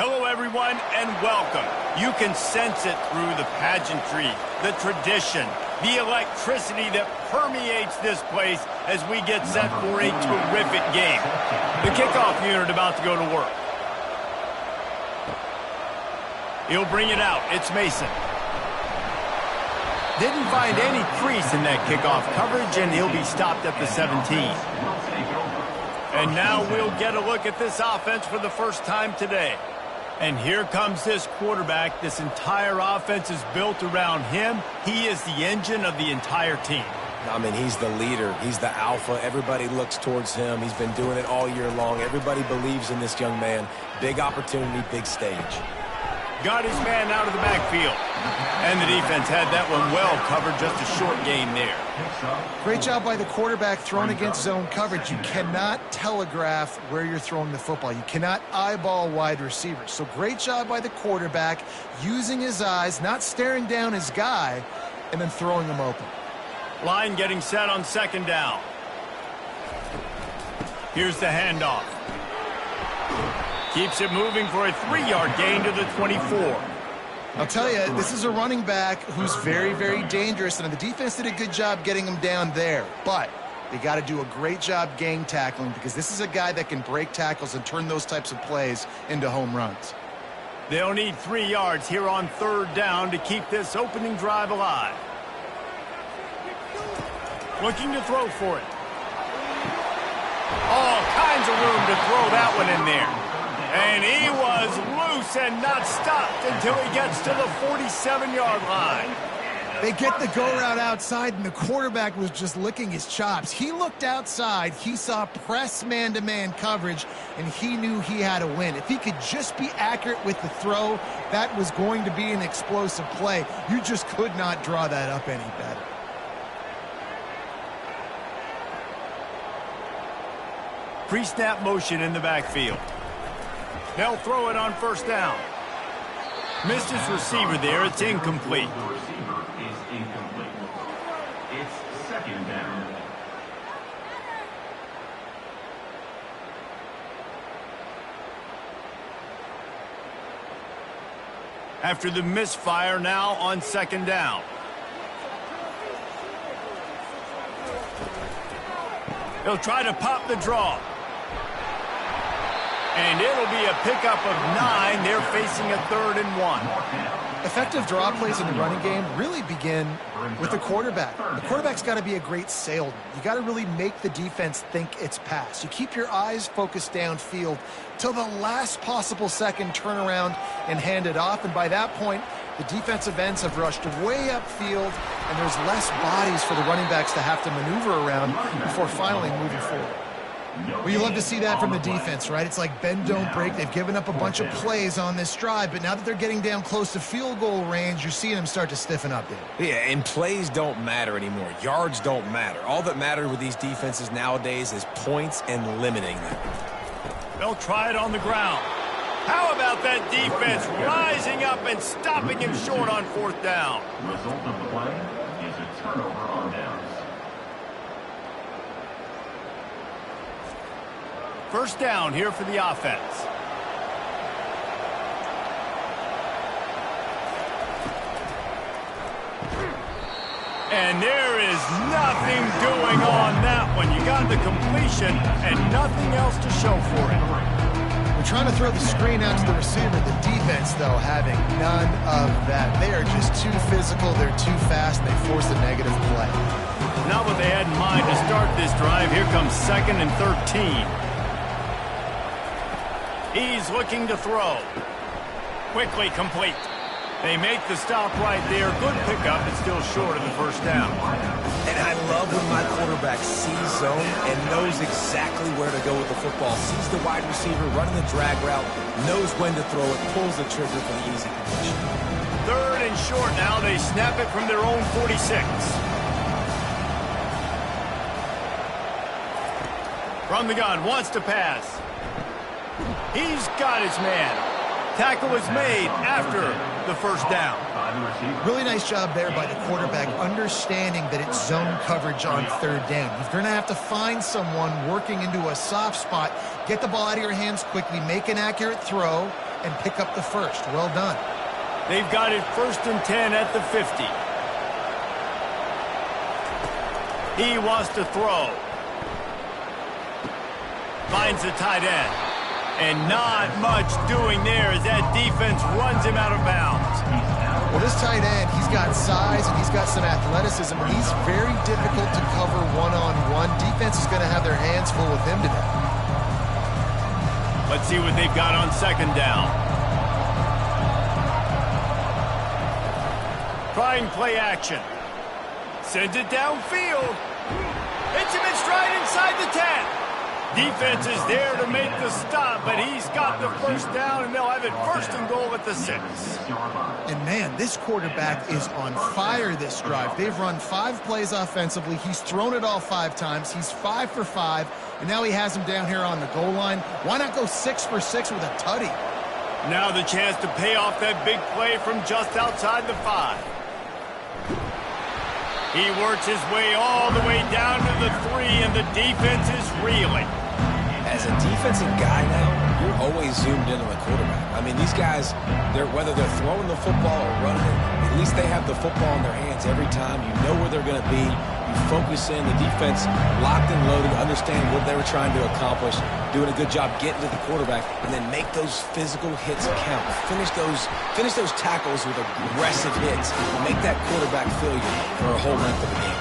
Hello, everyone, and welcome. You can sense it through the pageantry, the tradition, the electricity that permeates this place as we get set for a terrific game. The kickoff unit about to go to work. He'll bring it out. It's Mason. Didn't find any crease in that kickoff coverage, and he'll be stopped at the 17. And now we'll get a look at this offense for the first time today. And here comes this quarterback. This entire offense is built around him. He is the engine of the entire team. I mean, he's the leader. He's the alpha. Everybody looks towards him. He's been doing it all year long. Everybody believes in this young man. Big opportunity, big stage. Got his man out of the backfield. And the defense had that one well covered. Just a short gain there. Great job by the quarterback throwing against zone coverage. You cannot telegraph where you're throwing the football. You cannot eyeball wide receivers. So great job by the quarterback using his eyes, not staring down his guy, and then throwing him open. Line getting set on second down. Here's the handoff. Keeps it moving for a 3-yard gain to the 24. I'll tell you, this is a running back who's very, very dangerous, and the defense did a good job getting him down there. But they got to do a great job gang tackling because this is a guy that can break tackles and turn those types of plays into home runs. They'll need 3 yards here on third down to keep this opening drive alive. Looking to throw for it. All kinds of room to throw that one in there. And he was loose and not stopped until he gets to the 47-yard line. They get the go route outside, and the quarterback was just licking his chops. He looked outside. He saw press man-to-man coverage, and he knew he had to win. If he could just be accurate with the throw, that was going to be an explosive play. You just could not draw that up any better. Pre-snap motion in the backfield. They'll throw it on first down. Missed his receiver there. It's incomplete. It's second down. After the misfire, now on second down. They'll try to pop the draw. And it'll be a pickup of 9. They're facing a 3rd and 1. Effective draw plays in the running game really begin with the quarterback. The quarterback's got to be a great salesman. You got to really make the defense think it's pass. You keep your eyes focused downfield till the last possible second, turn around and hand it off. And by that point, the defensive ends have rushed way upfield, and there's less bodies for the running backs to have to maneuver around before finally moving forward. Well, you love to see that from the defense, right? It's like bend, don't break. They've given up a bunch of plays on this drive, but now that they're getting down close to field goal range, you're seeing them start to stiffen up there. Yeah, and plays don't matter anymore. Yards don't matter. All that matters with these defenses nowadays is points and limiting them. They'll try it on the ground. How about that defense rising up and stopping him short on fourth down? The result of the play is a turnover on downs. First down here for the offense. And there is nothing doing on that one. You got the completion and nothing else to show for it. We're trying to throw the screen out to the receiver. The defense, though, having none of that. They are just too physical. They're too fast. They force a negative play. Not what they had in mind to start this drive. Here comes 2nd and 13. He's looking to throw. Quickly complete. They make the stop right there. Good pickup, but still short of the first down. And I love when my quarterback sees zone and knows exactly where to go with the football. Sees the wide receiver running the drag route, knows when to throw it, pulls the trigger for the easy completion. 3rd and short now. They snap it from their own 46. From the gun, wants to pass. He's got his man. Tackle was made after the first down. Really nice job there by the quarterback, understanding that it's zone coverage on third down. You're going to have to find someone working into a soft spot, get the ball out of your hands quickly, make an accurate throw, and pick up the first. Well done. They've got it 1st and 10 at the 50. He wants to throw. Finds the tight end. And not much doing there as that defense runs him out of bounds. Well, this tight end, he's got size and he's got some athleticism. He's very difficult to cover one-on-one. Defense is going to have their hands full with him today. Let's see what they've got on 2nd down. Trying play action. Sends it downfield. Hits him in stride inside the 10. Defense is there to make the stop, but he's got the 1st down, and they'll have it 1st and goal at the 6. And, man, this quarterback is on fire this drive. They've run 5 plays offensively. He's thrown it all 5 times. He's 5 for 5, and now he has him down here on the goal line. Why not go 6 for 6 with a tutty? Now the chance to pay off that big play from just outside the 5. He works his way all the way down to the 3, and the defense is reeling. As a defensive guy now, you're always zoomed in on the quarterback. I mean, these guys, whether they're throwing the football or running it, at least they have the football in their hands every time. You know where they're going to be. You focus in. The defense locked and loaded, understand what they were trying to accomplish, doing a good job getting to the quarterback, and then make those physical hits count. Finish those tackles with aggressive hits and make that quarterback feel you for a whole length of the game.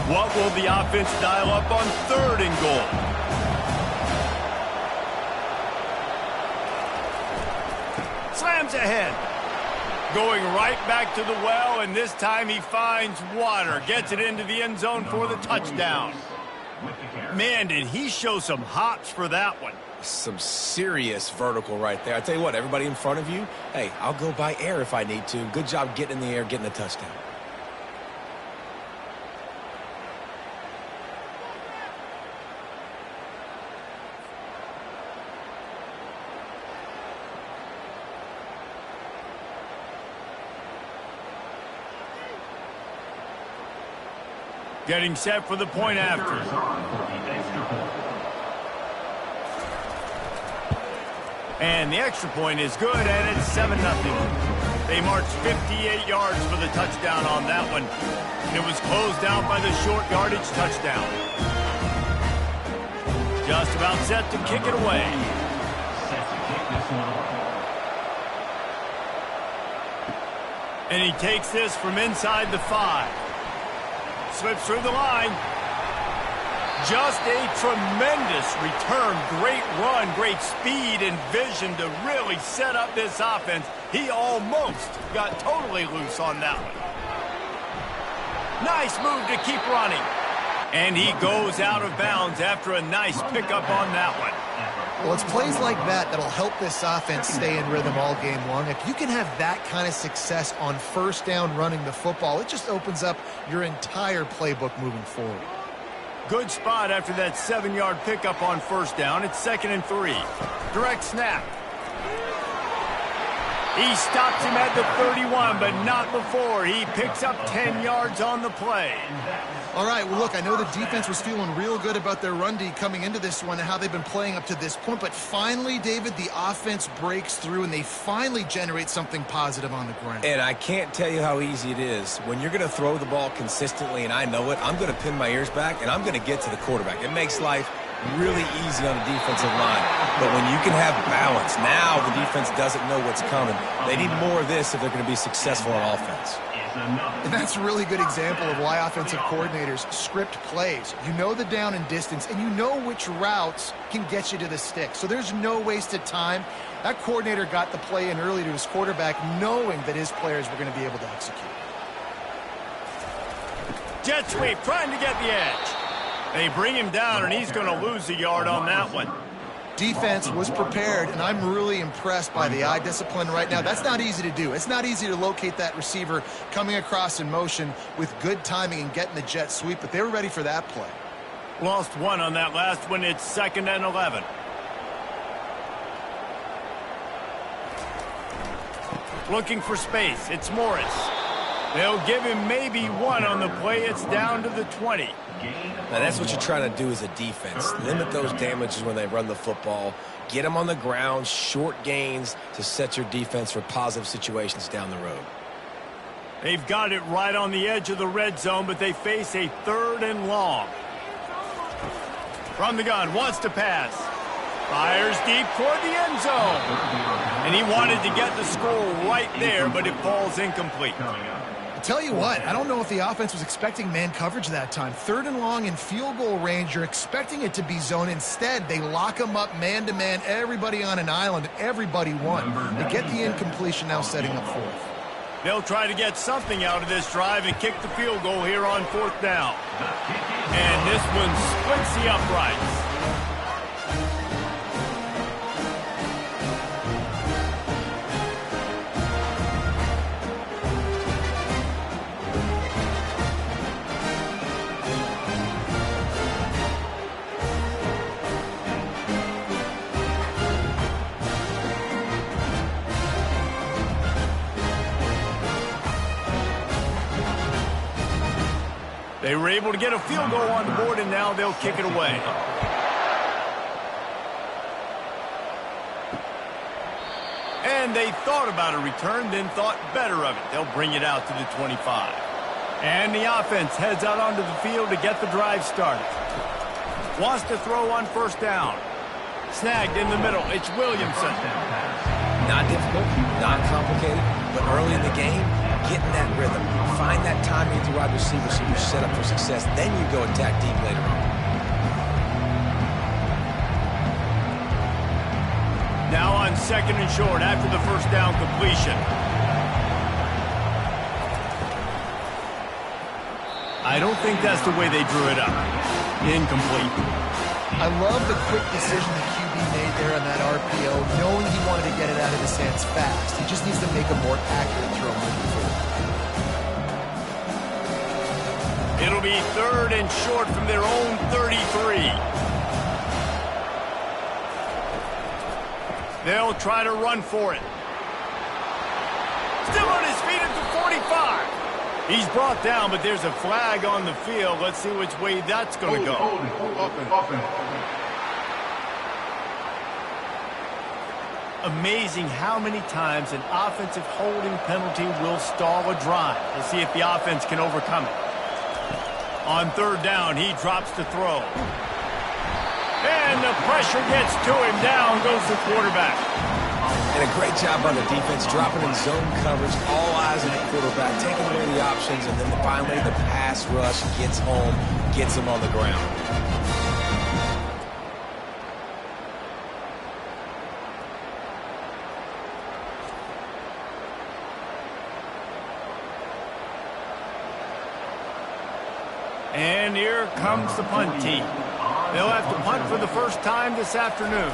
What will the offense dial up on 3rd and goal? Slams ahead. Going right back to the well, and this time he finds water. Gets it into the end zone for the touchdown. Man, did he show some hops for that one. Some serious vertical right there. I tell you what, everybody in front of you, hey, I'll go by air if I need to. Good job getting in the air, getting the touchdown. Getting set for the point after. And the extra point is good, and it's 7-0. They marched 58 yards for the touchdown on that one. It was closed out by the short yardage touchdown. Just about set to kick it away. And he takes this from inside the 5. Slips through the line. Just a tremendous return. Great run, great speed and vision to really set up this offense. He almost got totally loose on that one. Nice move to keep running. And he goes out of bounds after a nice pickup on that one. Well, it's plays like that that'll help this offense stay in rhythm all game long. If you can have that kind of success on 1st down running the football, it just opens up your entire playbook moving forward. Good spot after that 7-yard pickup on 1st down. It's 2nd and 3. Direct snap. He stops him at the 31, but not before. He picks up 10 yards on the play. All right, well, look, I know the defense was feeling real good about their run D coming into this one and how they've been playing up to this point, but finally, David, the offense breaks through and they finally generate something positive on the ground. And I can't tell you how easy it is. When you're going to throw the ball consistently, and I know it, I'm going to pin my ears back, and I'm going to get to the quarterback. It makes life really easy on the defensive line. But when you can have balance, now the defense doesn't know what's coming. They need more of this if they're going to be successful on offense. And that's a really good example of why offensive coordinators script plays. You know the down and distance, and you know which routes can get you to the stick. So there's no wasted time. That coordinator got the play in early to his quarterback, knowing that his players were going to be able to execute. Jet sweep, trying to get the edge. They bring him down, and he's going to lose a yard on that one. Defense was prepared, and I'm really impressed by the eye discipline right now. That's not easy to do. It's not easy to locate that receiver coming across in motion with good timing and getting the jet sweep, but they were ready for that play. Lost one on that last one. It's 2nd and 11. Looking for space. It's Morris. They'll give him maybe one on the play. It's down to the 20. Now, that's what you're trying to do as a defense. Limit those damages when they run the football. Get them on the ground, short gains to set your defense for positive situations down the road. They've got it right on the edge of the red zone, but they face a 3rd and long. From the gun, wants to pass. Fires deep toward the end zone. And he wanted to get the score right there, but it falls incomplete. I tell you what, I don't know if the offense was expecting man coverage that time. 3rd and long in field goal range, you're expecting it to be zone. Instead, they lock them up man-to-man, everybody on an island, and everybody won. They get the incompletion now setting up 4th. They'll try to get something out of this drive and kick the field goal here on 4th down. And this one splits the uprights. They were able to get a field goal on the board, and now they'll kick it away. And they thought about a return, then thought better of it. They'll bring it out to the 25. And the offense heads out onto the field to get the drive started. Wants to throw on 1st down. Snagged in the middle. It's Williamson. Not difficult, not complicated, but early in the game, get in that rhythm. Find that timing with your wide receiver so you're set up for success. Then you go attack deep later on. Now on 2nd and short after the 1st down completion. I don't think that's the way they drew it up. Incomplete. I love the quick decision the QB made there on that RPO, knowing he wanted to get it out of his hands fast. He just needs to make a more accurate throw moving forward. It'll be 3rd and short from their own 33. They'll try to run for it. Still on his feet at the 45. He's brought down, but there's a flag on the field. Let's see which way that's going to go. Amazing how many times an offensive holding penalty will stall a drive. We'll see if the offense can overcome it. On 3rd down, he drops the throw. And the pressure gets to him. Down goes the quarterback. And a great job on the defense, dropping in zone coverage, all eyes on the quarterback, taking away the options, and then finally the pass rush gets home, gets him on the ground. And here comes the punt team. They'll have to punt for the 1st time this afternoon.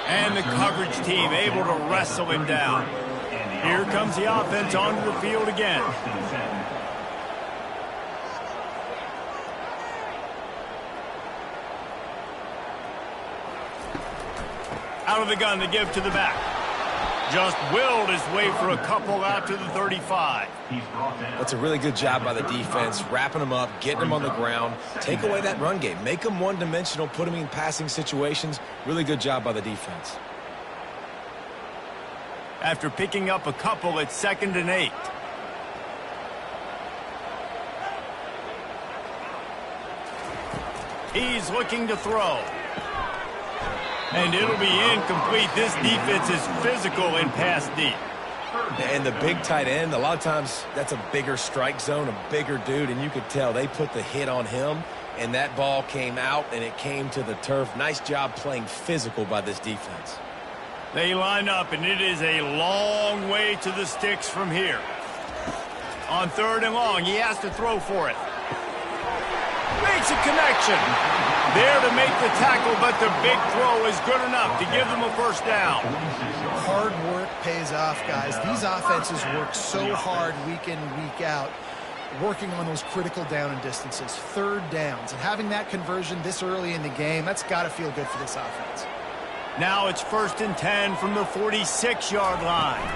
And the coverage team able to wrestle him down. Here comes the offense onto the field again. Out of the gun, they give to the back. Just willed his way for a couple out to the 35. That's a really good job by the defense, wrapping them up, getting them on the ground. Take away that run game. Make them one-dimensional, put them in passing situations. Really good job by the defense. After picking up a couple, it's 2nd and 8. He's looking to throw. And it'll be incomplete. This defense is physical and pass deep. And the big tight end, a lot of times that's a bigger strike zone, a bigger dude, and you could tell they put the hit on him, and that ball came out, and it came to the turf. Nice job playing physical by this defense. They line up, and it is a long way to the sticks from here. On 3rd and long, he has to throw for it. Makes a connection. There to make the tackle, but the big throw is good enough to give them a 1st down. Hard work pays off, guys. These offenses work so hard week in, week out. working on those critical down and distances, third downs, and having that conversion this early in the game, that's got to feel good for this offense. Now it's 1st and 10 from the 46-yard line.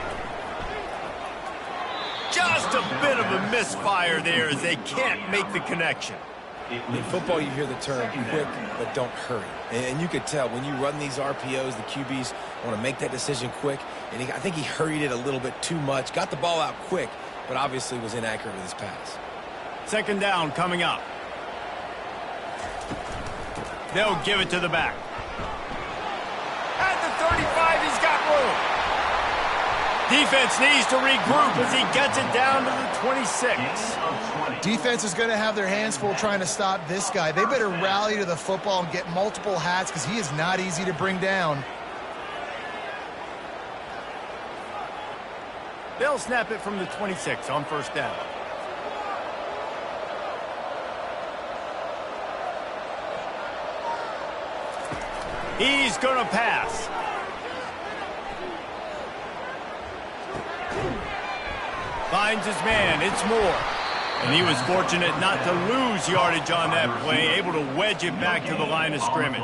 Just a bit of a misfire there as they can't make the connection. In football, you hear the term quick, but don't hurry. And you could tell when you run these RPOs, the QBs want to make that decision quick. And I think he hurried it a little bit too much, got the ball out quick, but obviously was inaccurate with his pass. 2nd down coming up. They'll give it to the back. At the 35, he's got room. Defense needs to regroup as he gets it down to the 26. Defense is going to have their hands full trying to stop this guy. They better rally to the football and get multiple hats because he is not easy to bring down. They'll snap it from the 26 on 1st down. He's going to pass. Finds his man. It's Moore. And he was fortunate not to lose yardage on that play, able to wedge it back to the line of scrimmage.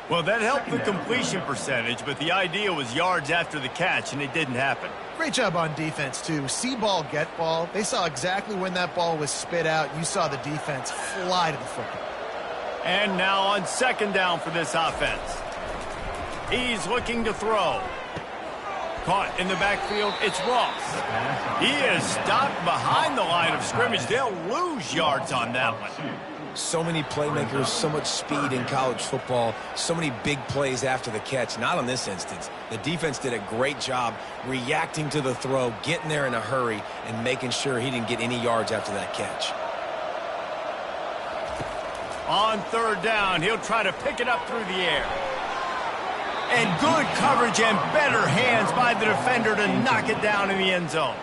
Well, that helped the completion percentage, but the idea was yards after the catch, and it didn't happen. Great job on defense, too. See ball, get ball. They saw exactly when that ball was spit out. You saw the defense fly to the football. And now on 2nd down for this offense. He's looking to throw. Caught in the backfield, it's Ross. He is stopped behind the line of scrimmage. They'll lose yards on that one. So many playmakers, so much speed in college football, so many big plays after the catch. Not on this instance. The defense did a great job reacting to the throw, getting there in a hurry, and making sure he didn't get any yards after that catch. On 3rd down, he'll try to pick it up through the air. And good coverage and better hands by the defender to knock it down in the end zone.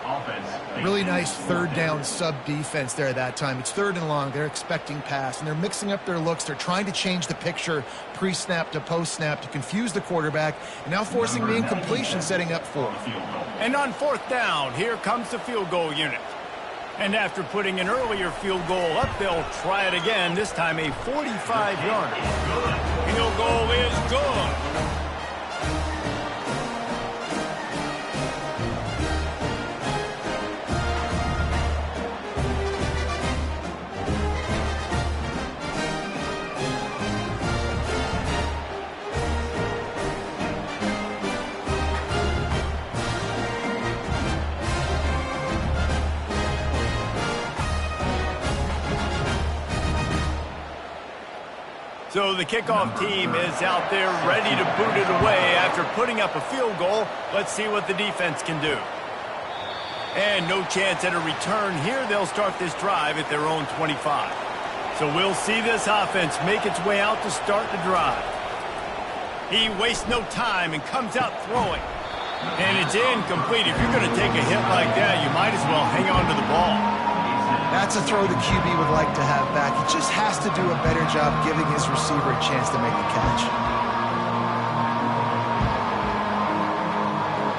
Really nice 3rd down sub-defense there that time. It's 3rd and long. They're expecting pass, and they're mixing up their looks. They're trying to change the picture pre-snap to post-snap to confuse the quarterback, and now forcing the incompletion, setting up 4th. And on 4th down, here comes the field goal unit. And after putting an earlier field goal up, they'll try it again, this time a 45-yarder. Field goal is good. So the kickoff team is out there ready to boot it away after putting up a field goal. Let's see what the defense can do. And no chance at a return here. They'll start this drive at their own 25. So we'll see this offense make its way out to start the drive. He wastes no time and comes out throwing. And it's incomplete. If you're going to take a hit like that, you might as well hang on to the ball. That's a throw the QB would like to have back. He just has to do a better job giving his receiver a chance to make the catch.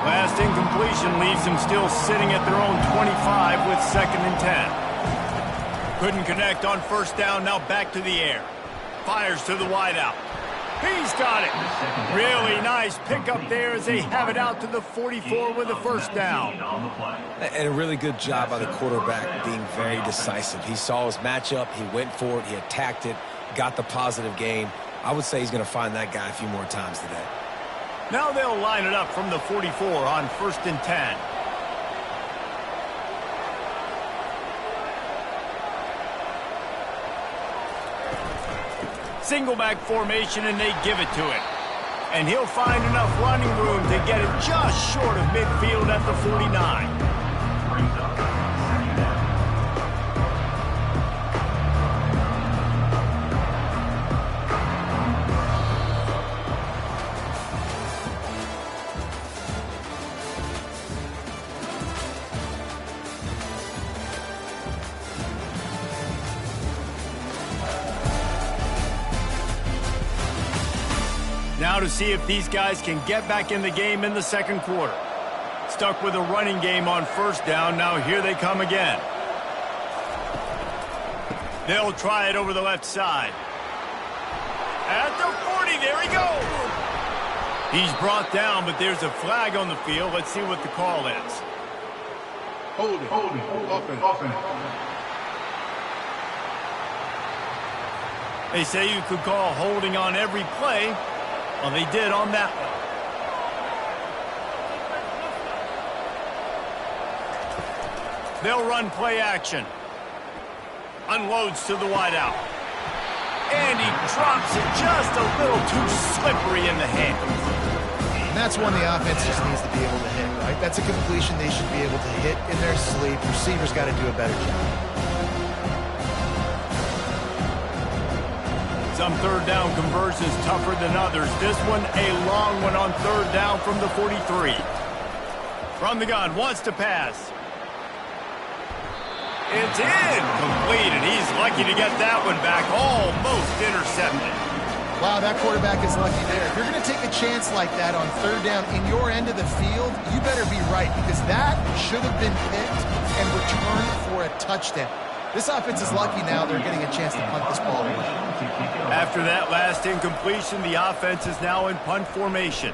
Last incompletion leaves him still sitting at their own 25 with 2nd and 10. Couldn't connect on 1st down, now back to the air. Fires to the wideout. He's got it. Really nice pickup there as they have it out to the 44 with a 1st down. And a really good job by the quarterback being very decisive. He saw his matchup, he went for it, he attacked it, got the positive gain. I would say he's going to find that guy a few more times today. Now they'll line it up from the 44 on 1st and 10. Single back formation, and they give it to him. And he'll find enough running room to get it just short of midfield at the 49. Now to see if these guys can get back in the game in the 2nd quarter. Stuck with a running game on 1st down. Now here they come again. They'll try it over the left side. At the 40, there he goes. He's brought down, but there's a flag on the field. Let's see what the call is. Holding. Offense. They say you could call holding on every play. Well, they did on that one. They'll run play action. Unloads to the wideout. And he drops it just a little too slippery in the hands. And that's one the offense just needs to be able to hit, right? That's a completion they should be able to hit in their sleep. Receivers got to do a better job. Some third down conversions tougher than others. This one a long one on third down from the 43. From the gun, wants to pass. It's incomplete, and he's lucky to get that one back. Almost intercepted. Wow, that quarterback is lucky there. If you're going to take a chance like that on third down in your end of the field, you better be right, because that should have been picked and returned for a touchdown. This offense is lucky now they're getting a chance to punt this ball away. After that last incompletion, the offense is now in punt formation.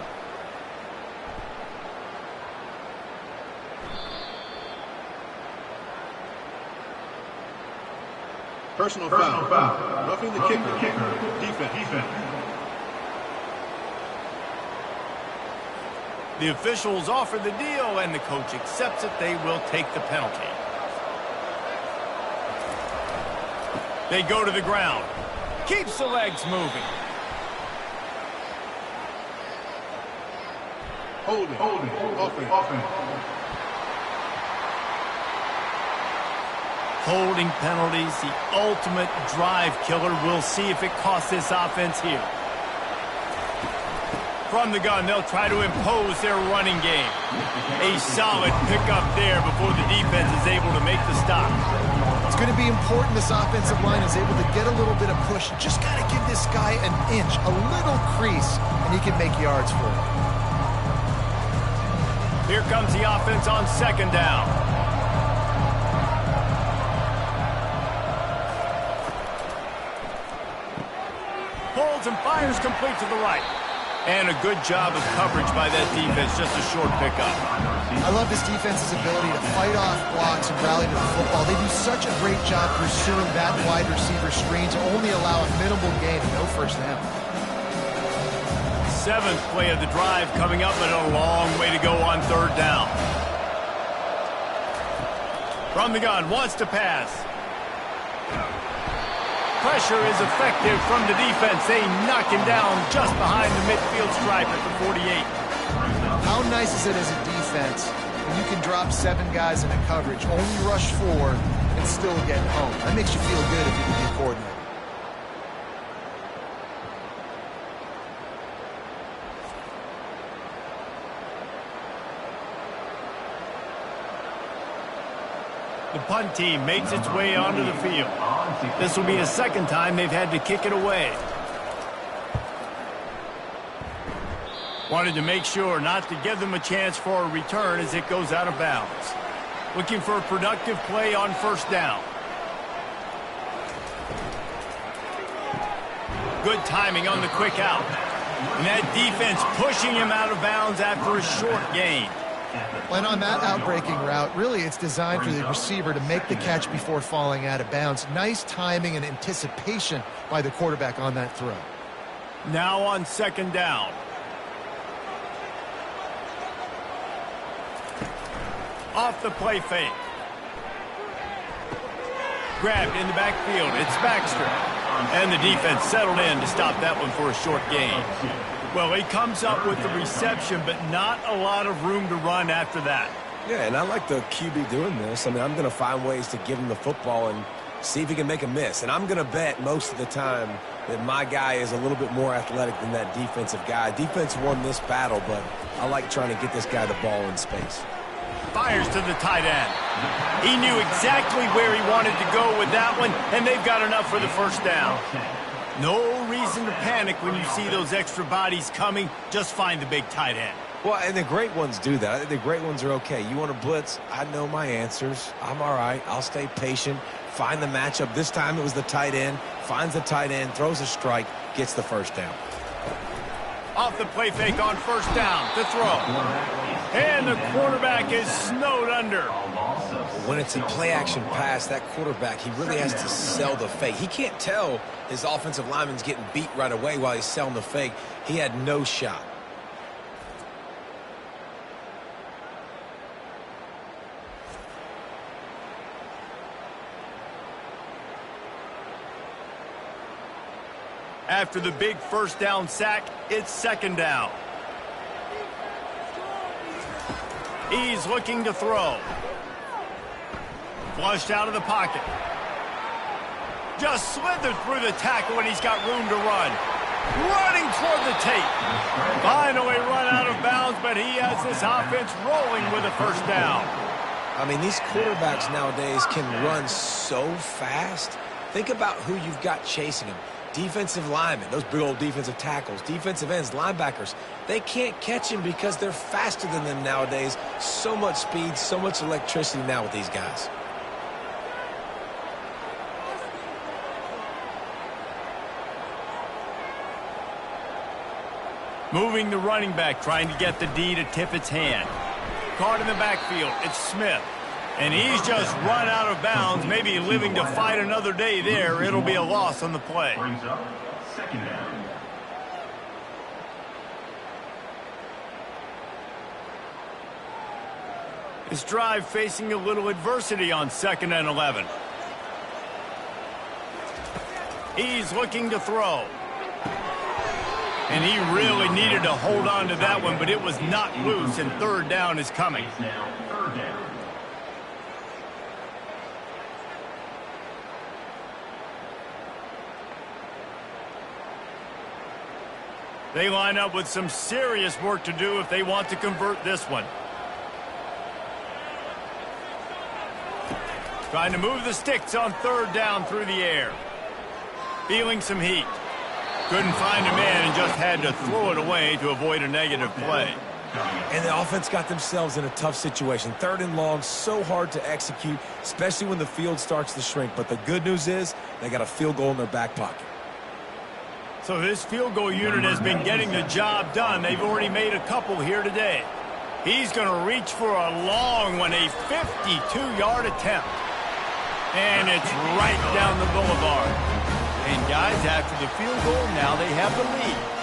Personal foul. Roughing the kicker. Defense. The officials offer the deal, and the coach accepts it. They will take the penalty. They go to the ground. Keeps the legs moving. Holding. Offense. Holding penalties, the ultimate drive killer. We'll see if it costs this offense here. From the gun, they'll try to impose their running game. A solid pickup there before the defense is able to make the stop. It's going to be important this offensive line is able to get a little bit of push. Just got to give this guy an inch, a little crease, and he can make yards for it. Here comes the offense on second down. Pulls and fires complete to the right. And a good job of coverage by that defense, just a short pickup. I love this defense's ability to fight off blocks and rally to the football. They do such a great job pursuing that wide receiver screen to only allow a minimal gain and no first down. Seventh play of the drive coming up, but a long way to go on third down. From the gun, wants to pass. Pressure is effective from the defense. They knock him down just behind the midfield stripe at the 48. How nice is it as a defense when you can drop 7 guys in a coverage, only rush 4, and still get home? That makes you feel good if you're the D coordinator. The punt team makes its way onto the field. This will be the second time they've had to kick it away. Wanted to make sure not to give them a chance for a return as it goes out of bounds. Looking for a productive play on first down. Good timing on the quick out. And that defense pushing him out of bounds after a short gain. And on that outbreaking route, really it's designed for the receiver to make the catch before falling out of bounds. Nice timing and anticipation by the quarterback on that throw. Now on second down. Off the play fake. Grabbed in the backfield. It's Baxter. And the defense settled in to stop that one for a short gain. Well, he comes up with the reception, but not a lot of room to run after that. Yeah, and I like the QB doing this. I mean, I'm going to find ways to give him the football and see if he can make a miss. And I'm going to bet most of the time that my guy is a little bit more athletic than that defensive guy. Defense won this battle, but I like trying to get this guy the ball in space. Fires to the tight end. He knew exactly where he wanted to go with that one, and they've got enough for the first down. No reason to panic when you see those extra bodies coming. Just find the big tight end. Well, and the great ones do that. I think the great ones are okay. You want to blitz? I know my answers. I'm all right. I'll stay patient, find the matchup. This time it was the tight end. Finds the tight end, throws a strike, gets the first down. Off the play fake on first down to throw. And the quarterback is snowed under. When it's a play-action pass, that quarterback, he really has to sell the fake. He can't tell his offensive lineman's getting beat right away while he's selling the fake. He had no shot. After the big first down sack, it's second down. He's looking to throw. Flushed out of the pocket. Just slithered through the tackle and he's got room to run. Running toward the tape. Finally run out of bounds, but he has this offense rolling with a first down. I mean, these quarterbacks nowadays can run so fast. Think about who you've got chasing them. Defensive linemen, those big old defensive tackles, defensive ends, linebackers, they can't catch him because they're faster than them nowadays. So much speed, so much electricity now with these guys. Moving the running back, trying to get the D to tip its hand. Caught in the backfield, it's Smith. And he's just run out of bounds, maybe living to fight another day there. It'll be a loss on the play. Brings up second down. This drive facing a little adversity on 2nd and 11. He's looking to throw. And he really needed to hold on to that one, but it was not loose, and third down is coming. It's now third down. They line up with some serious work to do if they want to convert this one. Trying to move the sticks on third down through the air. Feeling some heat. Couldn't find a man and just had to throw it away to avoid a negative play. And the offense got themselves in a tough situation. 3rd and long, so hard to execute, especially when the field starts to shrink. But the good news is they got a field goal in their back pocket. So this field goal unit has been getting the job done. They've already made a couple here today. He's going to reach for a long one, a 52-yard attempt. And it's right down the boulevard. And guys, after the field goal, now they have the lead.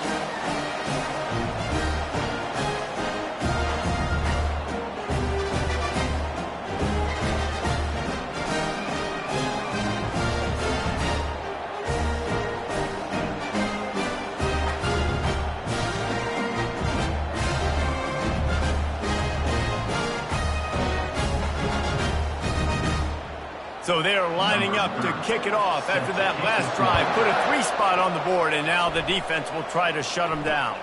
So they're lining up to kick it off after that last drive. Put a 3-spot on the board, and now the defense will try to shut them down.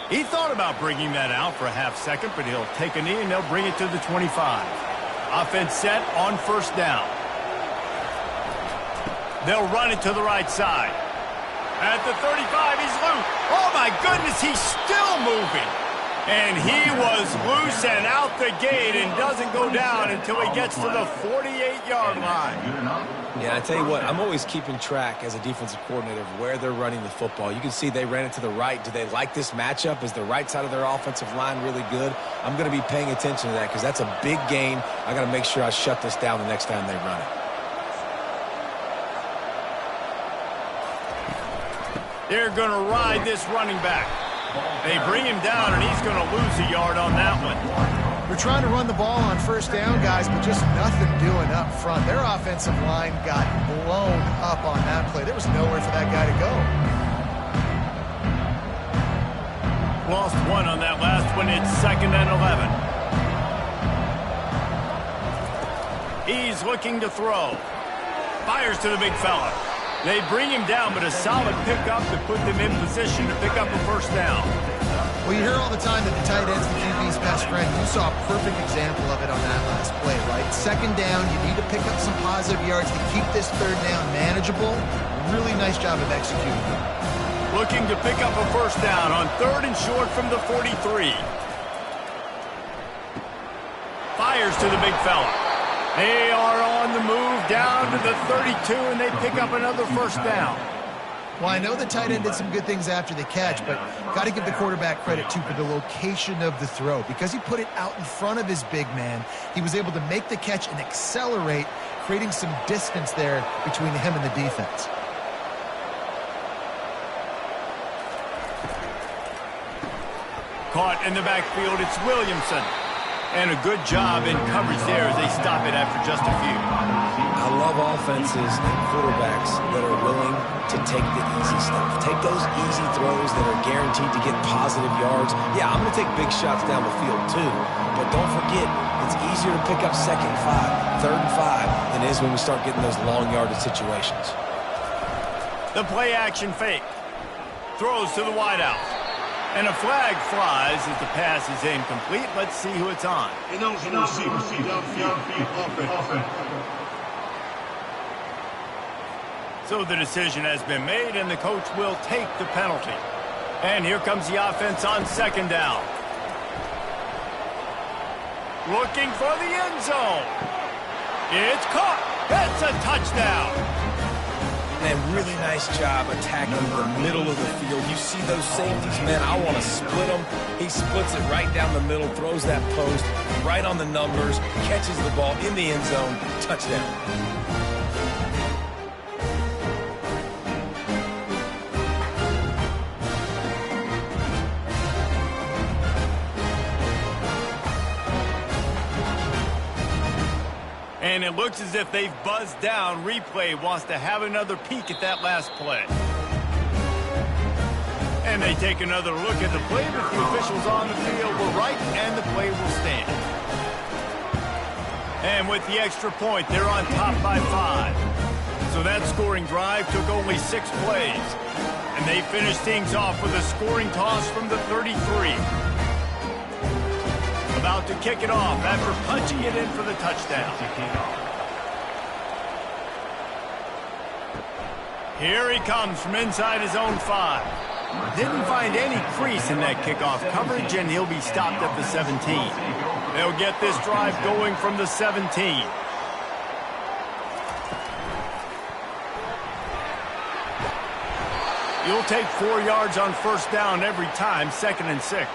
He thought about bringing that out for a half second, but he'll take a knee, and they'll bring it to the 25. Offense set on first down. They'll run it to the right side. At the 35, he's loose. Oh, my goodness, he's still moving. And he was loose and out the gate and doesn't go down until he gets to the 48-yard line. Yeah, I tell you what, I'm always keeping track as a defensive coordinator of where they're running the football. You can see they ran it to the right. Do they like this matchup? Is the right side of their offensive line really good? I'm going to be paying attention to that because that's a big game. I got to make sure I shut this down the next time they run it. They're going to ride this running back. They bring him down, and he's going to lose a yard on that one. They're trying to run the ball on first down, guys, but just nothing doing up front. Their offensive line got blown up on that play. There was nowhere for that guy to go. Lost one on that last one. It's 2nd and 11. He's looking to throw. Fires to the big fella. They bring him down, but a solid pickup to put them in position to pick up a first down. Well, you hear all the time that the tight end's the QB's best friend. You saw a perfect example of it on that last play, right? 2nd down, you need to pick up some positive yards to keep this 3rd down manageable. Really nice job of executing. Looking to pick up a first down on 3rd and short from the 43. Fires to the big fella. They are on the move down to the 32, and they pick up another first down. Well, I know the tight end did some good things after the catch, but got to give the quarterback credit, too, for the location of the throw. Because he put it out in front of his big man, he was able to make the catch and accelerate, creating some distance there between him and the defense. Caught in the backfield, it's Williamson. And a good job in coverage there as they stop it after just a few. I love offenses and quarterbacks that are willing to take the easy stuff. Take those easy throws that are guaranteed to get positive yards. Yeah, I'm going to take big shots down the field too. But don't forget, it's easier to pick up 2nd and 5, 3rd and 5 than it is when we start getting those long yardage situations. The play action fake. Throws to the wideout. And a flag flies as the pass is incomplete. Let's see who it's on. So the decision has been made, and the coach will take the penalty. And here comes the offense on 2nd down. Looking for the end zone. It's caught. That's a touchdown. And really nice job attacking the middle of the field. You see those safeties, man, I want to split them. He splits it right down the middle, throws that post, right on the numbers, catches the ball in the end zone, touchdown. And it looks as if they've buzzed down. Replay wants to have another peek at that last play. And they take another look at the play, but the officials on the field were right, and the play will stand. And with the extra point, they're on top by 5. So that scoring drive took only 6 plays. And they finished things off with a scoring toss from the 33. About to kick it off after punching it in for the touchdown. Here he comes from inside his own 5. Didn't find any crease in that kickoff coverage, and he'll be stopped at the 17. They'll get this drive going from the 17. You'll take 4 yards on first down every time, 2nd and 6.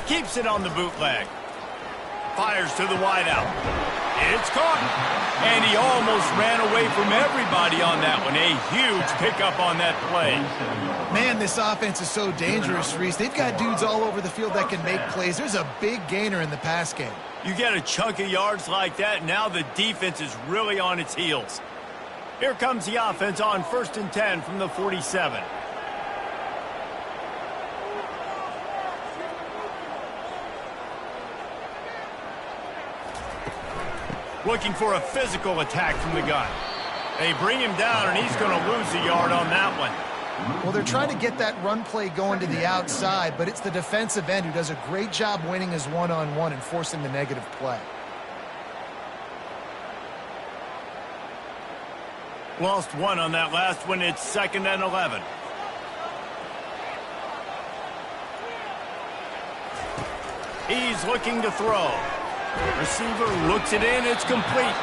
Keeps it on the bootleg. Fires to the wideout. It's caught. And he almost ran away from everybody on that one. A huge pickup on that play. Man, this offense is so dangerous, Reese. They've got dudes all over the field that can make plays. There's a big gainer in the pass game. You get a chunk of yards like that, now the defense is really on its heels. Here comes the offense on 1st and 10 from the 47. Looking for a physical attack from the gun. They bring him down, and he's going to lose a yard on that one. Well, they're trying to get that run play going to the outside, but it's the defensive end who does a great job winning his one-on-one and forcing the negative play. Lost 1 on that last one. It's 2nd and 11. He's looking to throw. Receiver looks it in. It's complete.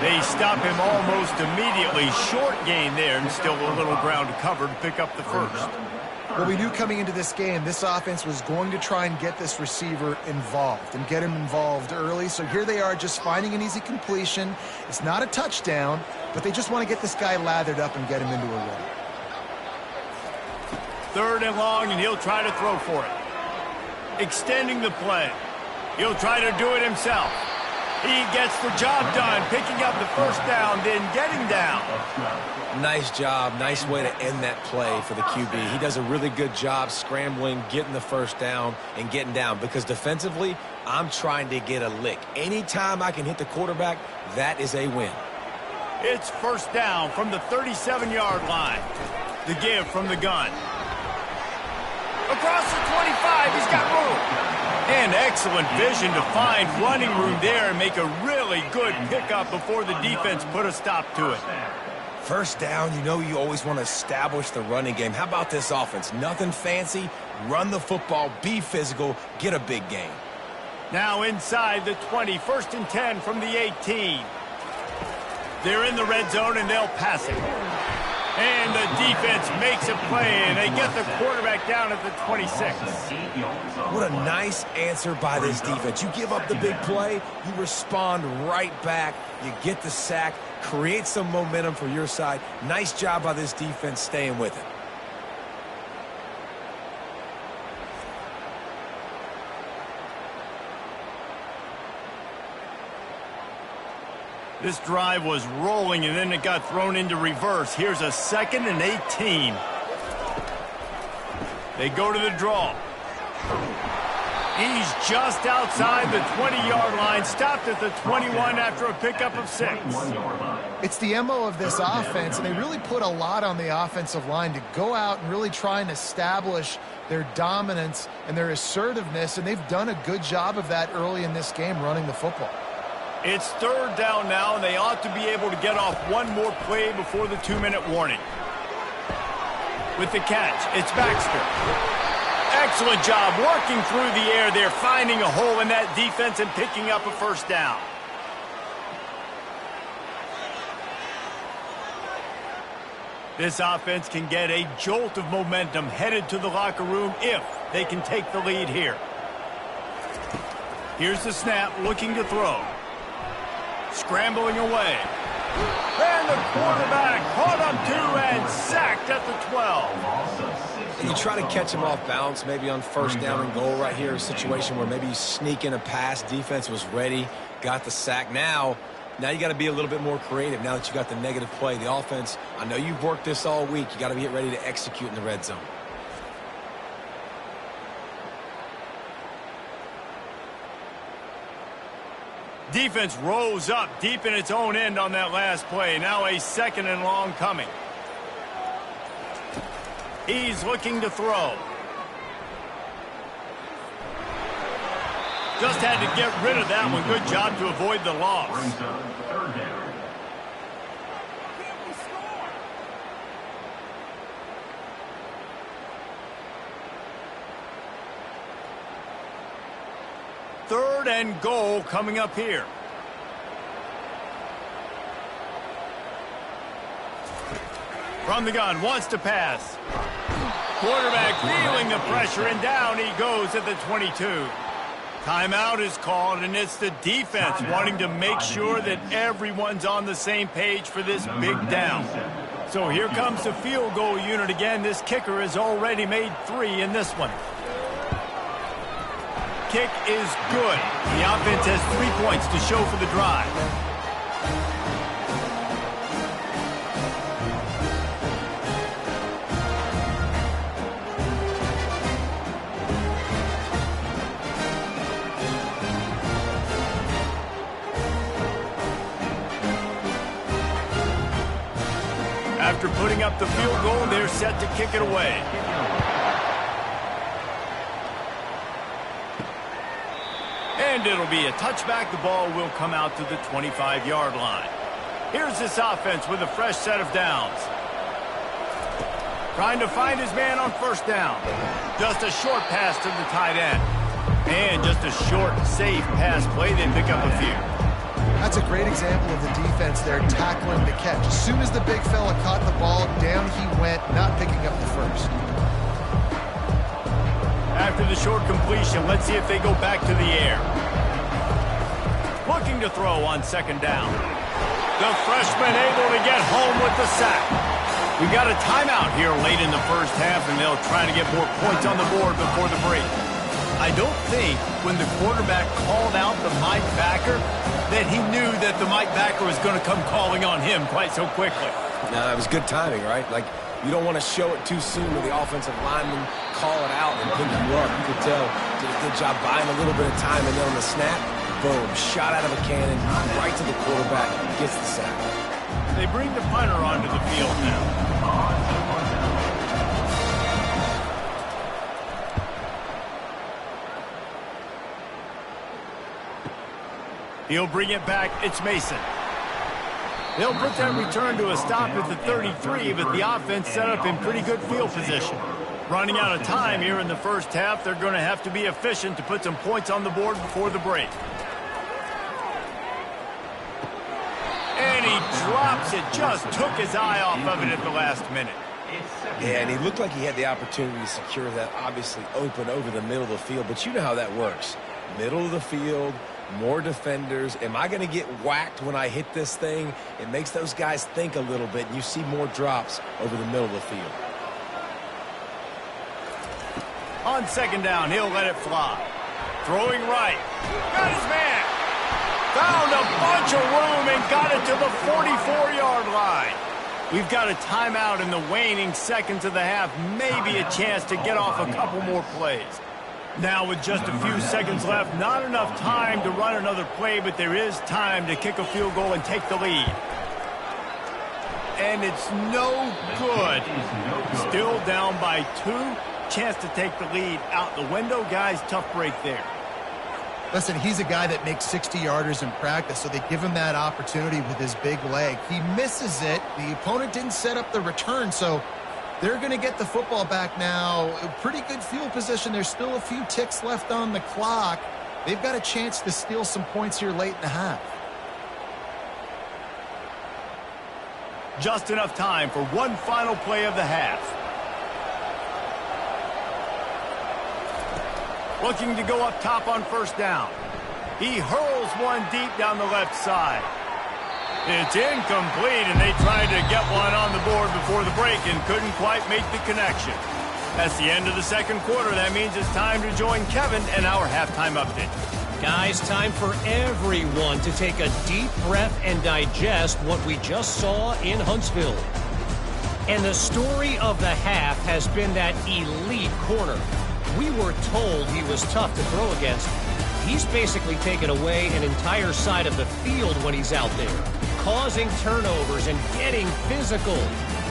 They stop him almost immediately. Short gain there, and still a little ground to cover to pick up the first. Well, we knew coming into this game, this offense was going to try and get this receiver involved and get him involved early. So here they are just finding an easy completion. It's not a touchdown, but they just want to get this guy lathered up and get him into a run. 3rd and long, and he'll try to throw for it. Extending the play. He'll try to do it himself. He gets the job done, picking up the first down, then getting down. Nice job. Nice way to end that play for the QB. He does a really good job scrambling, getting the first down, and getting down. Because defensively, I'm trying to get a lick. Anytime I can hit the quarterback, that is a win. It's first down from the 37-yard line. The give from the gun. Across the 25, he's got room. And excellent vision to find running room there and make a really good pickup before the defense put a stop to it. First down, you know you always want to establish the running game. How about this offense? Nothing fancy. Run the football, be physical, get a big gain. Now inside the 20, 1st and 10 from the 18. They're in the red zone, and they'll pass it. And the defense makes a play, and they get the quarterback down at the 26. What a nice answer by this defense. You give up the big play, you respond right back, you get the sack, create some momentum for your side. Nice job by this defense staying with it. This drive was rolling, and then it got thrown into reverse. Here's a 2nd and 18. They go to the draw. He's just outside the 20-yard line, stopped at the 21 after a pickup of 6. It's the MO of this offense, and they really put a lot on the offensive line to go out and really try and establish their dominance and their assertiveness, and they've done a good job of that early in this game running the football. It's 3rd down now, and they ought to be able to get off one more play before the 2-minute warning. With the catch, it's Baxter. Excellent job working through the air there, finding a hole in that defense and picking up a 1st down. This offense can get a jolt of momentum headed to the locker room if they can take the lead here. Here's the snap, looking to throw. Scrambling away. And the quarterback caught him too and sacked at the 12. And you try to catch him off balance, maybe on 1st down and goal right here, a situation where maybe you sneak in a pass, defense was ready, got the sack. Now you got to be a little bit more creative now that you got the negative play. The offense, I know you've worked this all week. You got to get ready to execute in the red zone. Defense rose up deep in its own end on that last play. Now a 2nd and long coming. He's looking to throw. Just had to get rid of that one. Good job to avoid the loss. 3rd down. Third and goal coming up here. From the gun, wants to pass. Quarterback feeling the pressure, and down he goes at the 22. Timeout is called, and it's the defense wanting to make sure that everyone's on the same page for this big down. So here comes the field goal unit again. This kicker has already made 3 in this one. Kick is good. The offense has 3 points to show for the drive. After putting up the field goal, they're set to kick it away. And it'll be a touchback. The ball will come out to the 25-yard line. Here's this offense with a fresh set of downs. Trying to find his man on 1st down. Just a short pass to the tight end. And just a short, safe pass play. They pick up a few. That's a great example of the defense there tackling the catch. As soon as the big fella caught the ball, down he went, not picking up the 1st. After the short completion, let's see if they go back to the air. Looking to throw on 2nd down. The freshman able to get home with the sack. We got a timeout here late in the 1st half, and they'll try to get more points on the board before the break. I don't think when the quarterback called out the Mike backer that he knew that the Mike backer was going to come calling on him quite so quickly. No, it was good timing, right? Like, you don't want to show it too soon where the offensive lineman call it out and pick you up. You could tell, did a good job buying a little bit of time, and then on the snap, boom, shot out of a cannon, right to the quarterback, gets the sack. They bring the punter onto the field now. He'll bring it back. It's Mason. They'll put that return to a stop at the 33, but the offense set up in pretty good field position. Running out of time here in the first half, they're going to have to be efficient to put some points on the board before the break. And he drops it. Just took his eye off of it at the last minute. Yeah, and he looked like he had the opportunity to secure that obviously open over the middle of the field, but you know how that works. Middle of the field, more defenders. Am I going to get whacked when I hit this thing? It makes those guys think a little bit, and you see more drops over the middle of the field. On second down, he'll let it fly. Throwing right. Got his man. Found a bunch of room and got it to the 44-yard line. We've got a timeout in the waning seconds of the half. Maybe a chance to get off a couple more plays. Now with just a few seconds left, not enough time to run another play, but there is time to kick a field goal and take the lead. And it's no good. Still down by 2. Chance to take the lead out the window. Guys, tough break there. Listen, he's a guy that makes 60-yarders in practice, so they give him that opportunity with his big leg. He misses it. The opponent didn't set up the return, so they're going to get the football back now. Pretty good field position. There's still a few ticks left on the clock. They've got a chance to steal some points here late in the half. Just enough time for one final play of the half. Looking to go up top on first down. He hurls one deep down the left side. It's incomplete, and they tried to get one on the board before the break and couldn't quite make the connection. That's the end of the second quarter. That means it's time to join Kevin and our halftime update. Guys, time for everyone to take a deep breath and digest what we just saw in Huntsville. And the story of the half has been that elite corner. We were told he was tough to throw against. He's basically taken away an entire side of the field when he's out there, causing turnovers and getting physical.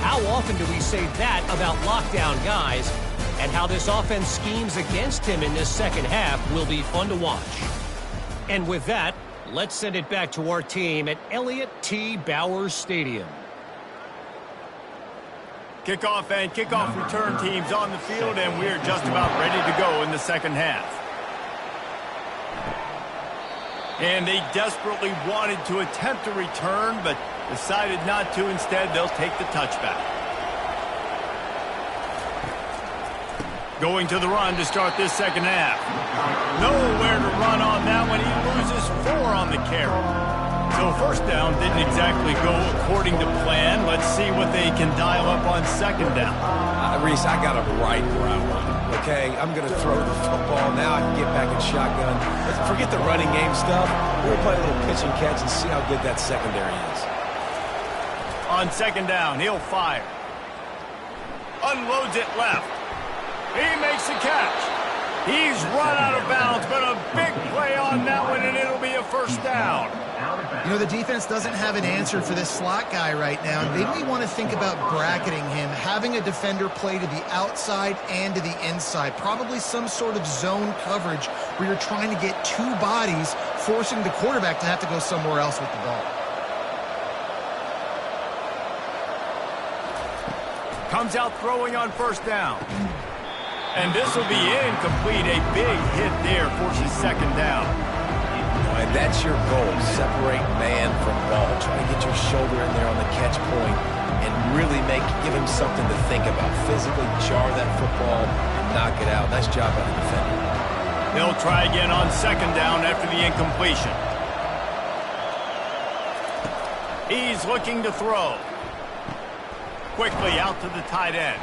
How often do we say that about lockdown guys? And how this offense schemes against him in this second half will be fun to watch. And with that, let's send it back to our team at Elliott T. Bowers Stadium. Kickoff and kickoff return teams on the field, and we're just about ready to go in the second half. And they desperately wanted to attempt a return, but decided not to. Instead, they'll take the touchback. Going to the run to start this second half. Nowhere to run on that one. He loses 4 on the carry. So first down didn't exactly go according to plan. Let's see what they can dial up on second down. Reese, I got him right where I want him, okay? I'm going to throw the football. Now I can get back in shotgun. Let's forget the running game stuff. We're going to play a little pitch and catch and see how good that secondary is. On second down, he'll fire. Unloads it left. He makes the catch. He's run out of bounds, but a big play on that one, and it'll be a first down. You know, the defense doesn't have an answer for this slot guy right now. They may want to think about bracketing him, having a defender play to the outside and to the inside. Probably some sort of zone coverage where you're trying to get 2 bodies, forcing the quarterback to have to go somewhere else with the ball. Comes out throwing on first down. And this will be incomplete. A big hit there forces second down. And that's your goal. Separate man from ball. Try to get your shoulder in there on the catch point and really give him something to think about. Physically jar that football and knock it out. Nice job by the defender. They'll try again on second down after the incompletion. He's looking to throw. Quickly out to the tight end.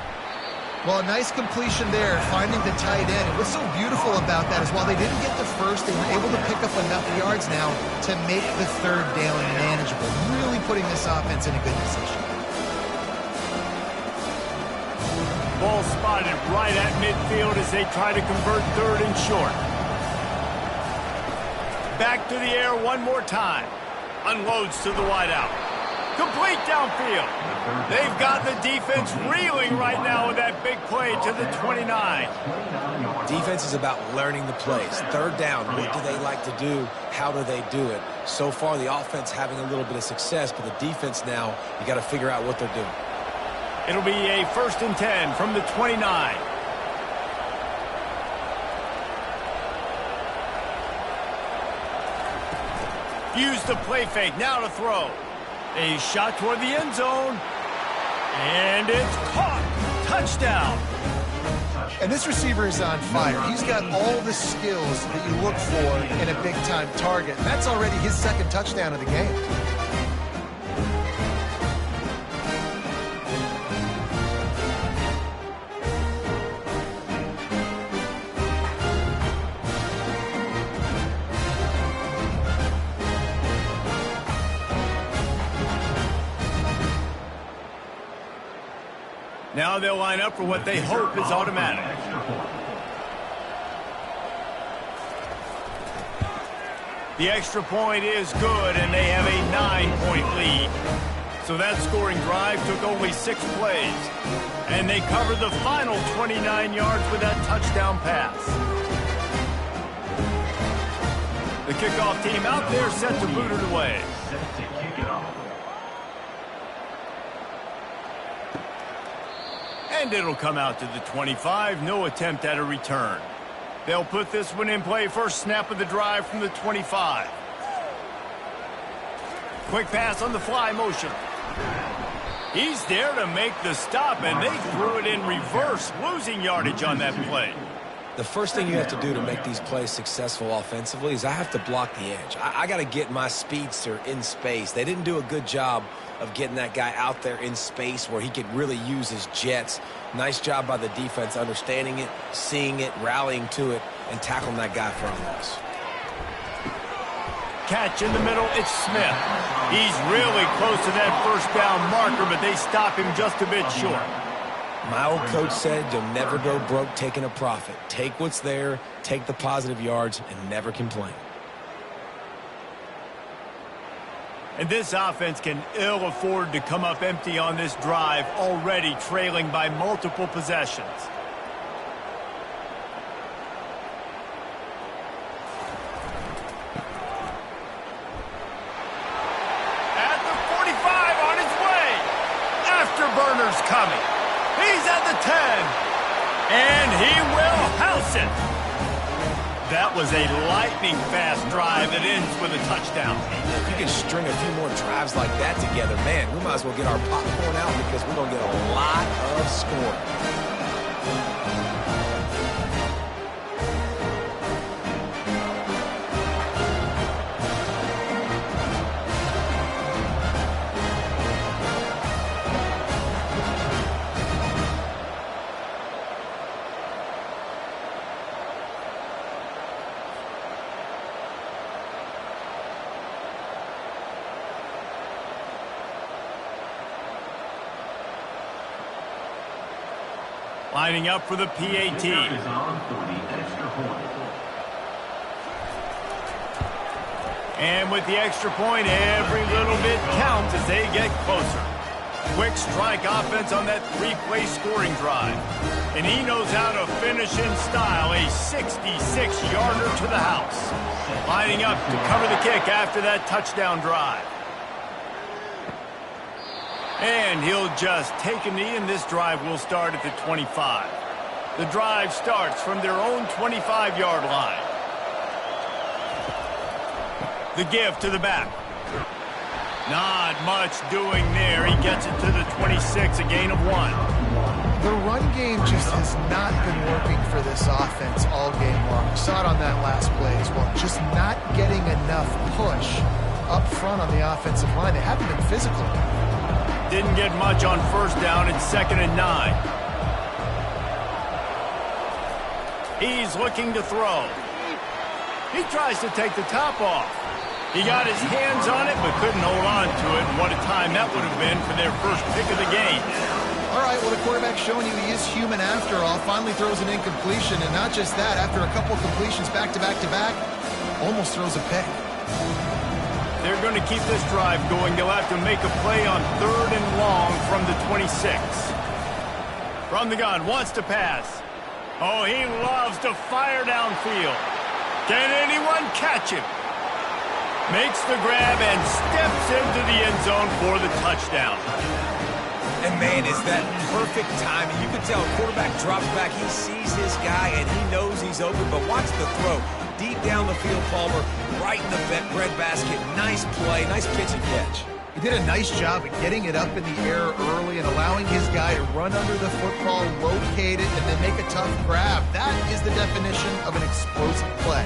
Well, a nice completion there, finding the tight end. And what's so beautiful about that is while they didn't get the first, they were able to pick up enough yards now to make the third down manageable. Really putting this offense in a good position. Ball spotted right at midfield as they try to convert third and short. Back to the air one more time. Unloads to the wideout. Complete downfield. They've got the defense reeling right now with that big play to the 29. Defense is about learning the plays. Third down, what do they like to do? How do they do it? So far, the offense having a little bit of success, but the defense now, you got to figure out what they're doing. It'll be a 1st and 10 from the 29. Use the play fake, now to throw. A shot toward the end zone. And it's caught. Touchdown. And this receiver is on fire. He's got all the skills that you look for in a big-time target. And that's already his 2nd touchdown of the game. Now they'll line up for what they hope is automatic. The extra point is good, and they have a 9-point lead. So that scoring drive took only 6 plays. And they covered the final 29 yards with that touchdown pass. The kickoff team out there set to boot it away. Set to kick it off. And it'll come out to the 25. No attempt at a return. They'll put this one in play. First snap of the drive from the 25. Quick pass on the fly motion. He's there to make the stop, and they threw it in reverse, losing yardage on that play. The first thing you have to do to make these plays successful offensively is I have to block the edge. I got to get my speedster in space. They didn't do a good job of getting that guy out there in space where he could really use his jets. Nice job by the defense understanding it, seeing it, rallying to it, and tackling that guy for a loss. Catch in the middle, it's Smith. He's really close to that first down marker, but they stop him just a bit short. My old coach said you'll never go broke taking a profit. Take what's there, take the positive yards, and never complain. And this offense can ill afford to come up empty on this drive, already trailing by multiple possessions. At the 45 on his way. Afterburner's coming. He's at the 10. And he will house it. That was a lightning-fast drive that ends with a touchdown. If you can string a few more drives like that together, man, we might as well get our popcorn out because we're going to get a lot of scoring. Lining up for the PAT. Is on for the extra point. And with the extra point, every little bit counts as they get closer. Quick strike offense on that 3-play scoring drive. And he knows how to finish in style, a 66-yarder to the house. Lining up to cover the kick after that touchdown drive. And he'll just take a knee, and this drive will start at the 25. The drive starts from their own 25-yard line. The give to the back. Not much doing there. He gets it to the 26, a gain of 1. The run game just has not been working for this offense all game long. We saw it on that last play as well. Just not getting enough push up front on the offensive line. They haven't been physical. Didn't get much on first down. It's 2nd and 9. He's looking to throw. He tries to take the top off. He got his hands on it, but couldn't hold on to it. What a time that would have been for their first pick of the game. All right, well, the quarterback's showing you he is human after all. Finally throws an incompletion, and not just that, after a couple completions back-to-back-to-back, almost throws a pick. they're going to keep this drive going. They'll have to make a play on 3rd and long from the 26. From the gun, wants to pass. Oh, he loves to fire downfield. Can anyone catch him? Makes the grab and steps into the end zone for the touchdown. And, man, is that perfect timing. You can tell a quarterback drops back. He sees his guy, and he knows he's open. But watch the throw. Deep down the field, Palmer, right in the bread basket. Nice play, nice pitch and catch. He did a nice job of getting it up in the air early and allowing his guy to run under the football, locate it, and then make a tough grab. That is the definition of an explosive play.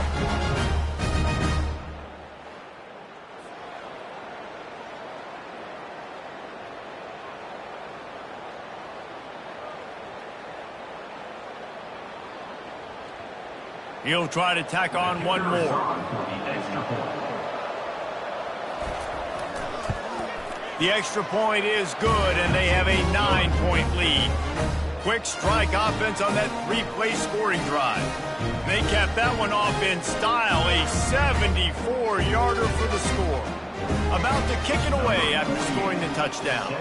He'll try to tack on one more. The extra point is good, and they have a 9-point lead. Quick strike offense on that 3-play scoring drive. They capped that one off in style, a 74-yarder for the score. About to kick it away after scoring the touchdown.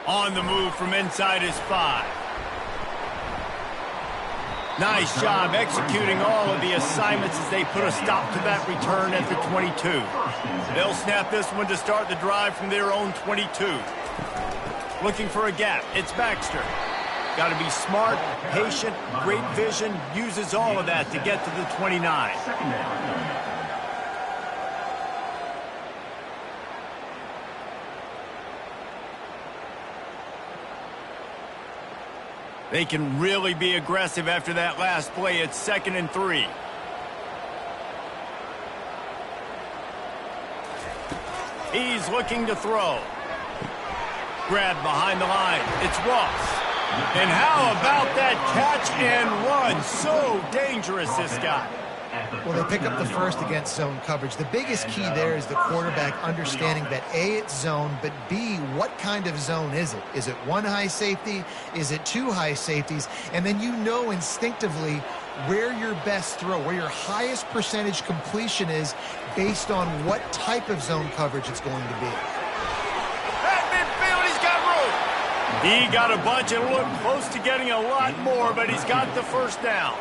On the move from inside his 5. Nice job executing all of the assignments as they put a stop to that return at the 22. They'll snap this one to start the drive from their own 22. Looking for a gap. It's Baxter. Got to be smart, patient, great vision. Uses all of that to get to the 29. They can really be aggressive after that last play. It's 2nd and 3. He's looking to throw. Grabbed behind the line. It's Ross. And how about that catch and run? So dangerous, this guy. Well, they pick up the first against zone coverage. The biggest key there is the quarterback understanding that A, it's zone, but B, what kind of zone is it? Is it 1 high safety? Is it 2 high safeties? And then you know instinctively where your best throw, where your highest percentage completion is based on what type of zone coverage it's going to be. At midfield, he's got room. He got a bunch and looked close to getting a lot more, but he's got the first down.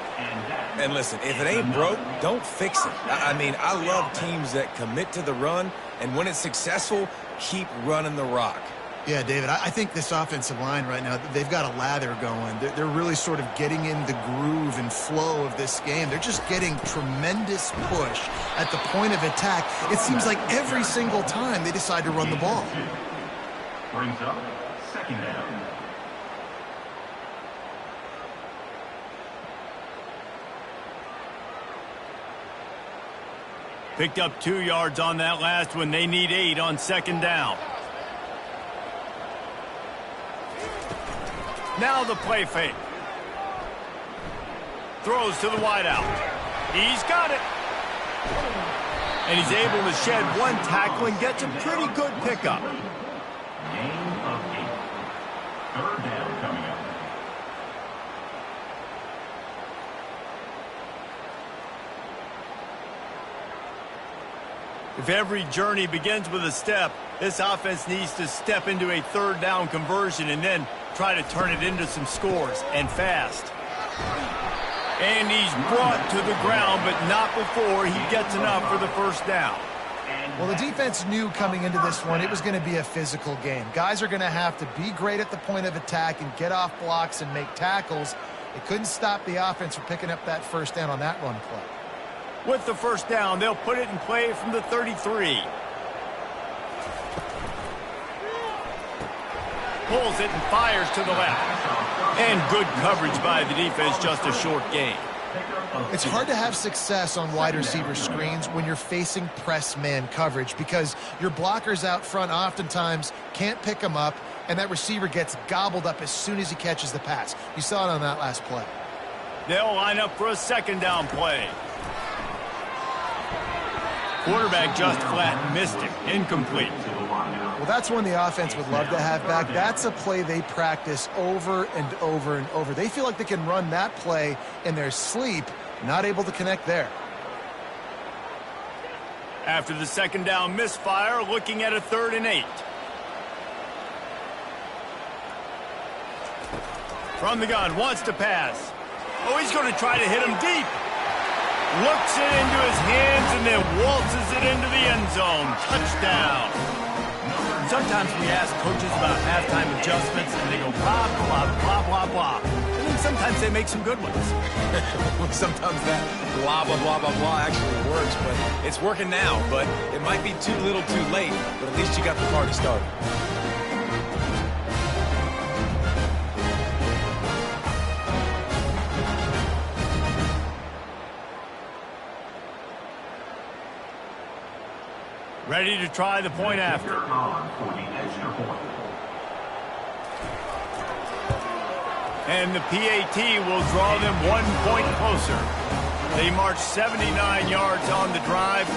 And listen, if it ain't broke, don't fix it. I mean, I love teams that commit to the run, and when it's successful, keep running the rock. Yeah, David, I think this offensive line right now, they've got a lather going. They're really sort of getting in the groove and flow of this game. They're just getting tremendous push at the point of attack. It seems like every single time they decide to run the ball. Brings up 2nd down. Picked up 2 yards on that last one. They need 8 on 2nd down. Now the play fake. Throws to the wideout. He's got it. And he's able to shed 1 tackle and gets a pretty good pickup. Gain of 8. 3rd down coming up. If every journey begins with a step, this offense needs to step into a 3rd down conversion and then try to turn it into some scores, and fast. And he's brought to the ground, but not before he gets enough for the 1st down. Well, the defense knew coming into this one it was going to be a physical game. Guys are going to have to be great at the point of attack and get off blocks and make tackles. It couldn't stop the offense from picking up that 1st down on that run play. With the 1st down, they'll put it in play from the 33. Pulls it and fires to the left. And good coverage by the defense, just a short gain. It's hard to have success on wide receiver screens when you're facing press man coverage because your blockers out front oftentimes can't pick them up, and that receiver gets gobbled up as soon as he catches the pass. You saw it on that last play. They'll line up for a 2nd down play. Quarterback just flat missed it. Incomplete. Well, that's one the offense would love to have back. That's a play they practice over and over and over. They feel like they can run that play in their sleep, not able to connect there. After the second down misfire, looking at a 3rd and 8. From the gun, wants to pass. Oh, he's going to try to hit him deep. Looks it into his hands and then waltzes it into the end zone. Touchdown. Sometimes we ask coaches about halftime adjustments and they go blah, blah, blah, blah, blah. And then sometimes they make some good ones. Sometimes that blah, blah, blah, blah, blah actually works, but it's working now. But it might be too little too late, but at least you got the party started. Ready to try the point after. And the PAT will draw them 1 point closer. They march 79 yards on the drive,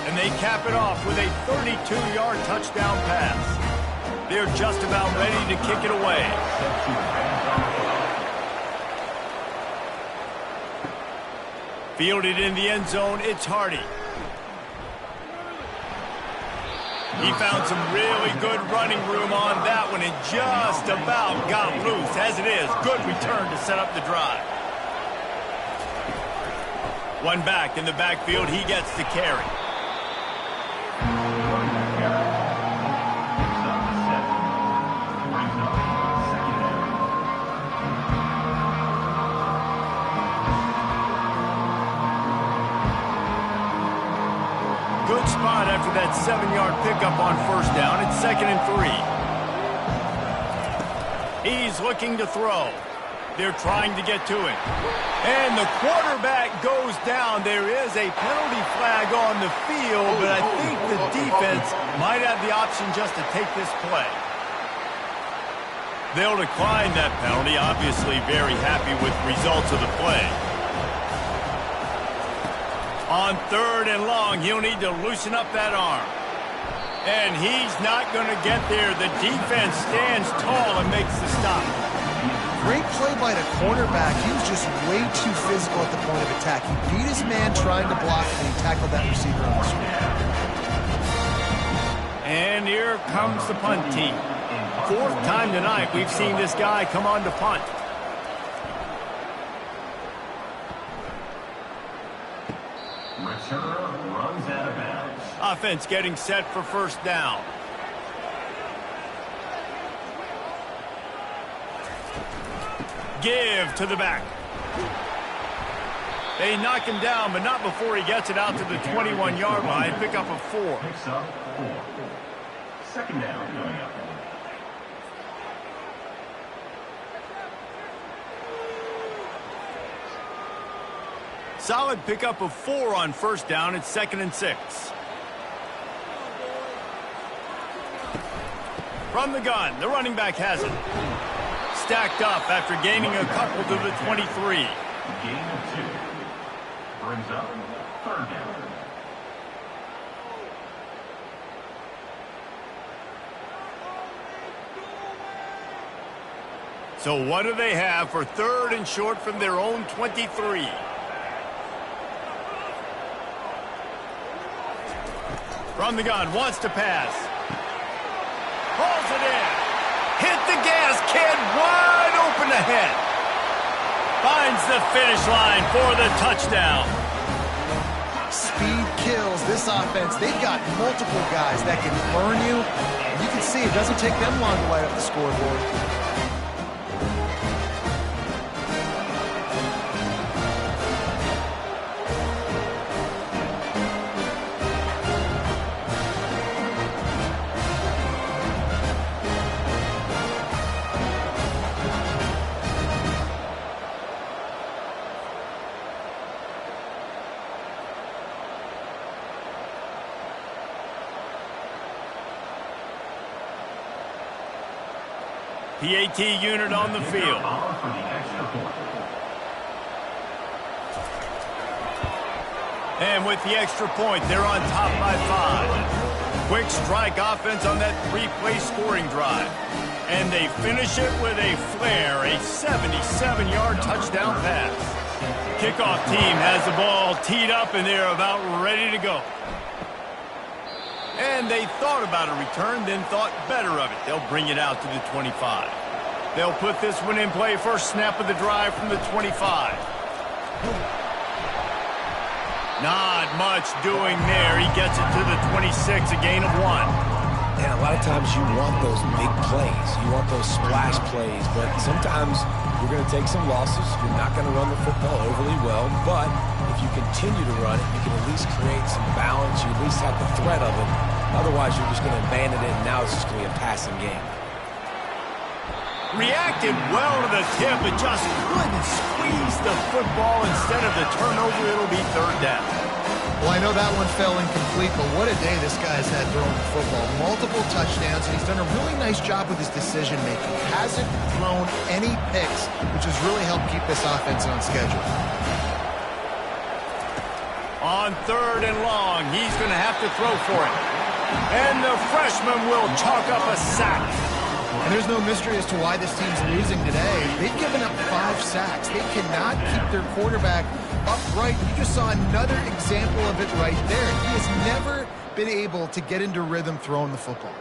and they cap it off with a 32-yard touchdown pass. They're just about ready to kick it away. Fielded in the end zone, it's Hardy. He found some really good running room on that one and just about got loose. As it is, good return to set up the drive. One back in the backfield, he gets the carry. Good spot after that 7-yard pickup on 1st down. It's 2nd and 3. He's looking to throw. They're trying to get to him. And the quarterback goes down. There is a penalty flag on the field, but I think the defense might have the option just to take this play. They'll decline that penalty, obviously very happy with results of the play. On 3rd and long, he'll need to loosen up that arm. And he's not going to get there. The defense stands tall and makes the stop. Great play by the cornerback. He was just way too physical at the point of attack. He beat his man trying to block, and he tackled that receiver on the screen. And here comes the punt team. 4th time tonight we've seen this guy come on to punt. Runs out of bounds. Offense getting set for 1st down. Give to the back. They knock him down, but not before he gets it out to the 21-yard line. Pick up a 4. Picks up 4. 2nd down coming up. Solid pickup of 4 on 1st down. It's 2nd and 6. From the gun, the running back has it. Stacked up after gaining a couple to the 23. Gain of 2. Brings up 3rd down. So what do they have for 3rd and short from their own 23? From the gun, wants to pass. Pulls it in. Hit the gas, kid, wide open ahead. Finds the finish line for the touchdown. Speed kills this offense. They've got multiple guys that can burn you. And you can see it doesn't take them long to light up the scoreboard. PAT unit on the field. And with the extra point, they're on top by 5. Quick strike offense on that 3-play scoring drive. And they finish it with a flair, a 77-yard touchdown pass. Kickoff team has the ball teed up, and they're about ready to go. And they thought about a return, then thought better of it. They'll bring it out to the 25. They'll put this one in play. First snap of the drive from the 25. Not much doing there. He gets it to the 26, a gain of 1. And a lot of times you want those big plays. You want those splash plays. But sometimes you're going to take some losses. You're not going to run the football overly well. But if you continue to run it, you can at least create some balance. You at least have the threat of it. Otherwise, you're just going to abandon it, and now it's just going to be a passing game. Reacted well to the tip, but just couldn't squeeze the football. Instead of the turnover, it'll be third down. Well, I know that one fell incomplete, but what a day this guy's had throwing the football. Multiple touchdowns, and he's done a really nice job with his decision-making. Hasn't thrown any picks, which has really helped keep this offense on schedule. On 3rd and long, he's going to have to throw for it. And the freshman will chalk up a sack. And there's no mystery as to why this team's losing today. They've given up 5 sacks. They cannot keep their quarterback upright. You just saw another example of it right there. He has never been able to get into rhythm throwing the football.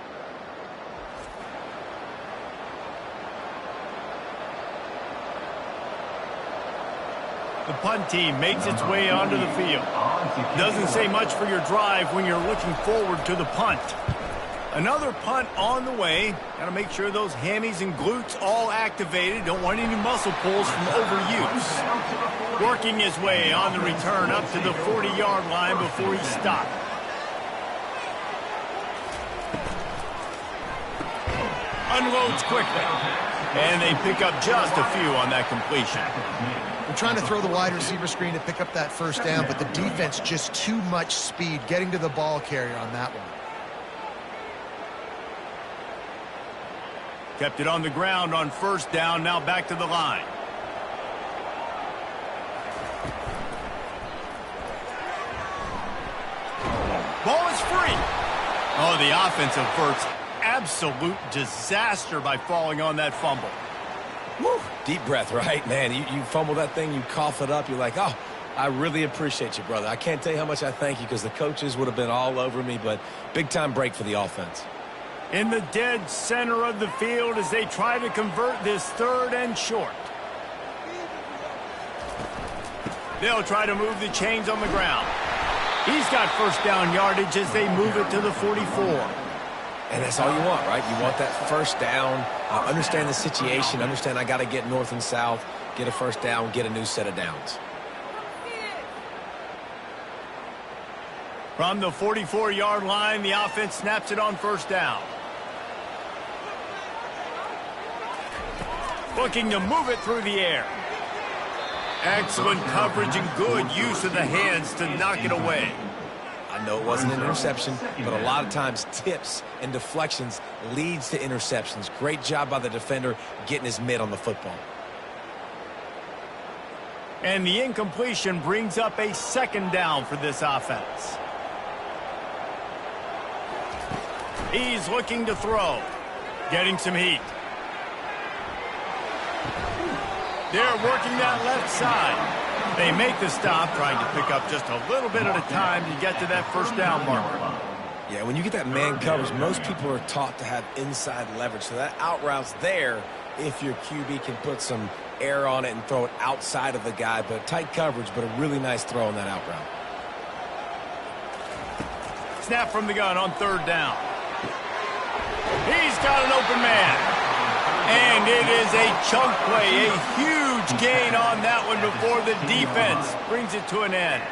The punt team makes its way onto the field. Doesn't say much for your drive when you're looking forward to the punt. Another punt on the way. Got to make sure those hammies and glutes all activated. Don't want any muscle pulls from overuse. Working his way on the return up to the 40-yard line before he stopped. Unloads quickly. And they pick up just a few on that completion. We're trying to throw the wide receiver screen to pick up that first down, but the defense just too much speed getting to the ball carrier on that one. Kept it on the ground on first down, now back to the line. Ball is free. Oh, the offense averts absolute disaster by falling on that fumble. Woo. Deep breath, right? Man, you fumble that thing, you cough it up, you're like, oh, I really appreciate you, brother. I can't tell you how much I thank you because the coaches would have been all over me, but big-time break for the offense. In the dead center of the field as they try to convert this 3rd and short. They'll try to move the chains on the ground. He's got first down yardage as they move it to the 44. And that's all you want, right? You want that first down. Understand the situation. Understand I got to get north and south, get a first down, get a new set of downs. From the 44-yard line, the offense snaps it on first down. Looking to move it through the air. Excellent coverage and good use of the hands to knock it away. I know it wasn't an interception, but a lot of times tips and deflections leads to interceptions. Great job by the defender getting his mitt on the football. And the incompletion brings up a 2nd down for this offense. He's looking to throw. Getting some heat. They're working that left side. They make the stop, trying to pick up just a little bit at a time to get to that first down marker. Yeah, when you get that man coverage, most people are taught to have inside leverage. So that out route's there if your QB can put some air on it and throw it outside of the guy. But tight coverage, but a really nice throw on that out route. Snap from the gun on 3rd down. He's got an open man. And it is a chunk play, a huge gain on that one before the defense brings it to an end.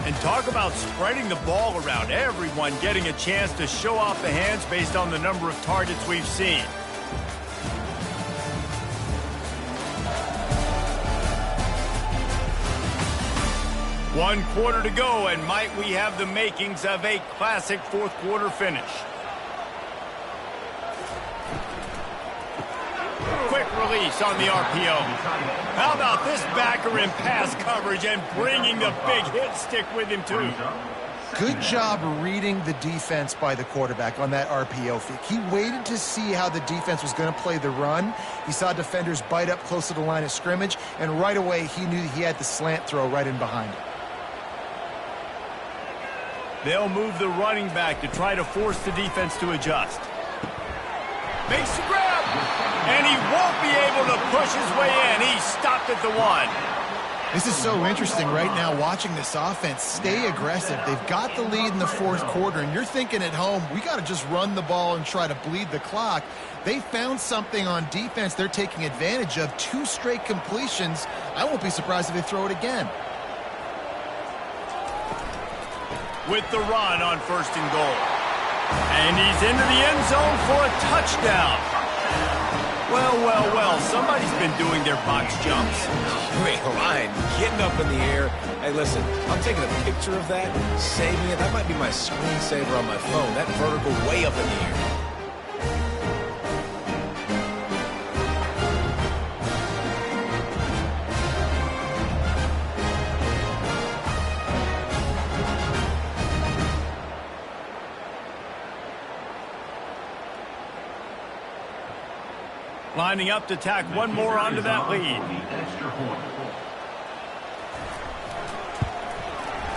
And talk about spreading the ball around. Everyone getting a chance to show off the hands based on the number of targets we've seen. One quarter to go, and might we have the makings of a classic 4th quarter finish. Quick release on the RPO. How about this backer in pass coverage and bringing the big hit stick with him too? Good job reading the defense by the quarterback on that RPO fake. He waited to see how the defense was going to play the run. He saw defenders bite up close to the line of scrimmage, and right away he knew he had the slant throw right in behind him. They'll move the running back to try to force the defense to adjust. Makes the grab, and he won't be able to push his way in. He stopped at the 1. This is so interesting right now watching this offense stay aggressive. They've got the lead in the fourth quarter, and you're thinking at home, we got to just run the ball and try to bleed the clock. They found something on defense they're taking advantage of. 2 straight completions. I won't be surprised if they throw it again. With the run on 1st and goal. And he's into the end zone for a touchdown. Well, somebody's been doing their box jumps. Wait, Ryan, getting up in the air. Hey, listen, I'm taking a picture of that, saving it. That might be my screensaver on my phone. That vertical way up in the air. Lining up to tack one more onto that lead.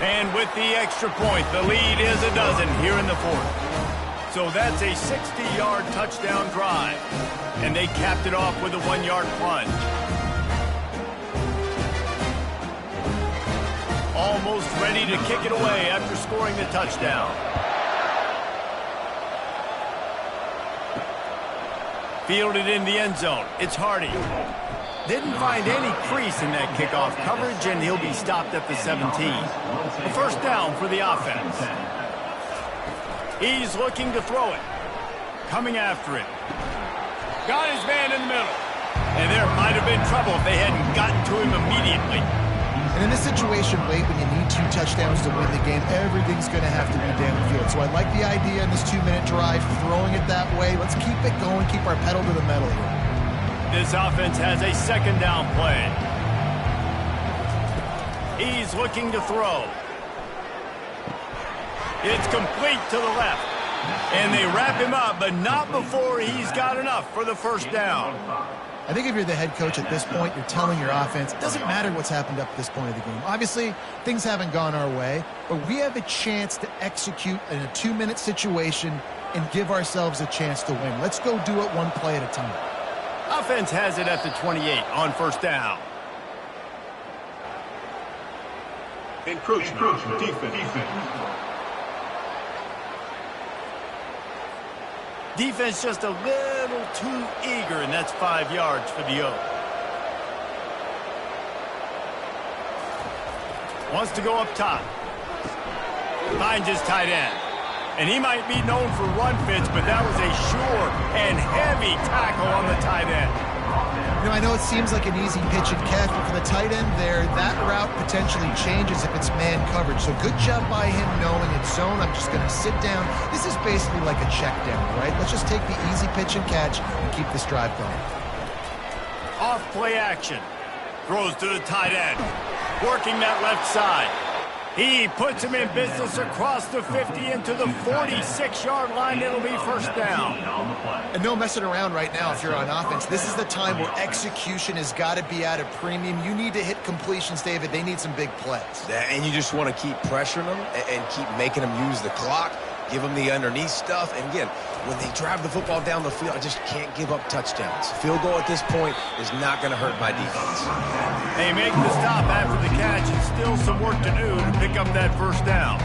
And with the extra point, the lead is a dozen here in the 4th. So that's a 60-yard touchdown drive. And they capped it off with a 1-yard plunge. Almost ready to kick it away after scoring the touchdown. Fielded in the end zone. It's Hardy. Didn't find any crease in that kickoff coverage, and he'll be stopped at the 17. A 1st down for the offense. He's looking to throw it. Coming after it. Got his man in the middle. And there might have been trouble if they hadn't gotten to him immediately. And in this situation, late when you need 2 touchdowns to win the game, everything's going to have to be downfield. So I like the idea in this 2-minute drive, throwing it that way. Let's keep it going, keep our pedal to the metal here. This offense has a 2nd down play. He's looking to throw. It's complete to the left. And they wrap him up, but not before he's got enough for the 1st down. I think if you're the head coach at this point, you're telling your offense, it doesn't matter what's happened up to this point of the game. Obviously, things haven't gone our way, but we have a chance to execute in a 2-minute situation and give ourselves a chance to win. Let's go do it one play at a time. Offense has it at the 28 on 1st down. Encroachment. Defense. Defense just a little too eager, and that's 5 yards for the O. Wants to go up top. Finds his tight end. And he might be known for run fits, but that was a sure and heavy tackle on the tight end. You know, I know it seems like an easy pitch and catch, but for the tight end there, that route potentially changes if it's man coverage. So good job by him knowing it's zone. I'm just going to sit down. This is basically like a check down, right? Let's just take the easy pitch and catch and keep this drive going. Off play action. Throws to the tight end. Working that left side. He puts him in business across the 50 into the 46-yard line. It'll be 1st down. And no messing around right now if you're on offense. This is the time where execution has got to be at a premium. You need to hit completions, David. They need some big plays. And you just want to keep pressuring them and keep making them use the clock, give them the underneath stuff. And again, when they drive the football down the field, I just can't give up touchdowns. Field goal at this point is not going to hurt my defense. They make the stop after the catch, and still some work to do to pick up that 1st down.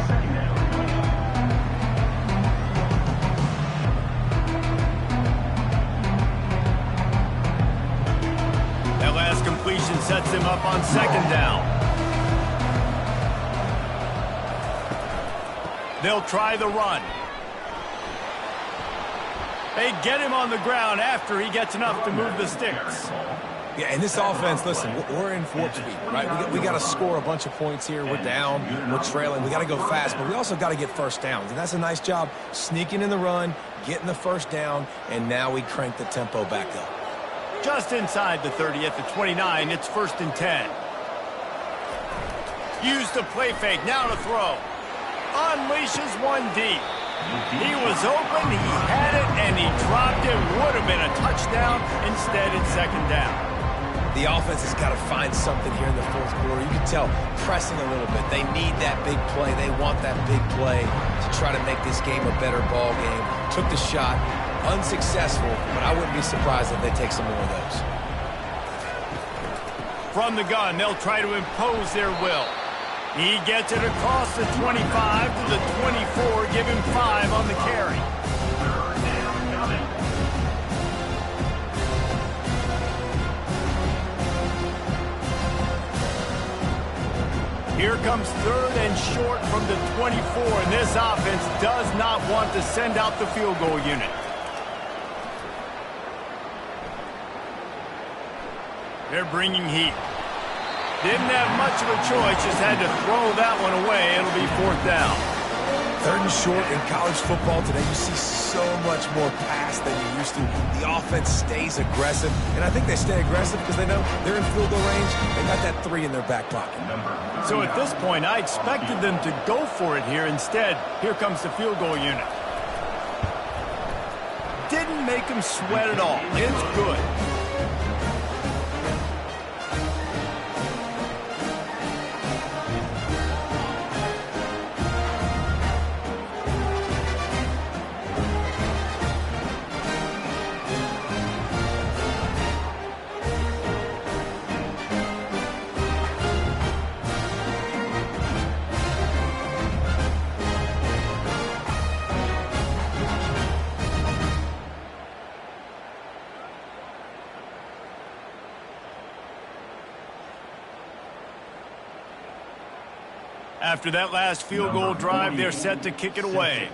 That last completion sets him up on 2nd down. They'll try the run. They get him on the ground after he gets enough to move the sticks. Yeah, and this offense, listen, we're in warp speed, right? We got to score a bunch of points here. We're down. We're trailing. We got to go fast, but we also got to get 1st downs. And that's a nice job sneaking in the run, getting the 1st down, and now we crank the tempo back up. Just inside the 30 at the 29, it's 1st and 10. Use the play fake, now to throw. unleashes one deep. He was open, he had it, and he dropped it. Would have been a touchdown. Instead, it's second down. The offense has got to find something here in the fourth quarter. You can tell pressing a little bit. They need that big play. They want that big play to try to make this game a better ball game. Took the shot, unsuccessful, but I wouldn't be surprised if they take some more of those. From the gun, they'll try to impose their will. He gets it across the 25 to the 24, give him 5 on the carry. Here comes third and short from the 24, and this offense does not want to send out the field goal unit. They're bringing heat. Didn't have much of a choice, just had to throw that one away. It'll be fourth down. Third and short in college football today, you see so much more pass than you used to. The offense stays aggressive, and I think they stay aggressive because they know they're in field goal range. They got that 3 in their back pocket. So at this point, I expected them to go for it here. Instead, here comes the field goal unit. Didn't make them sweat at all. It's good. After that last field goal drive, they're set to kick it away.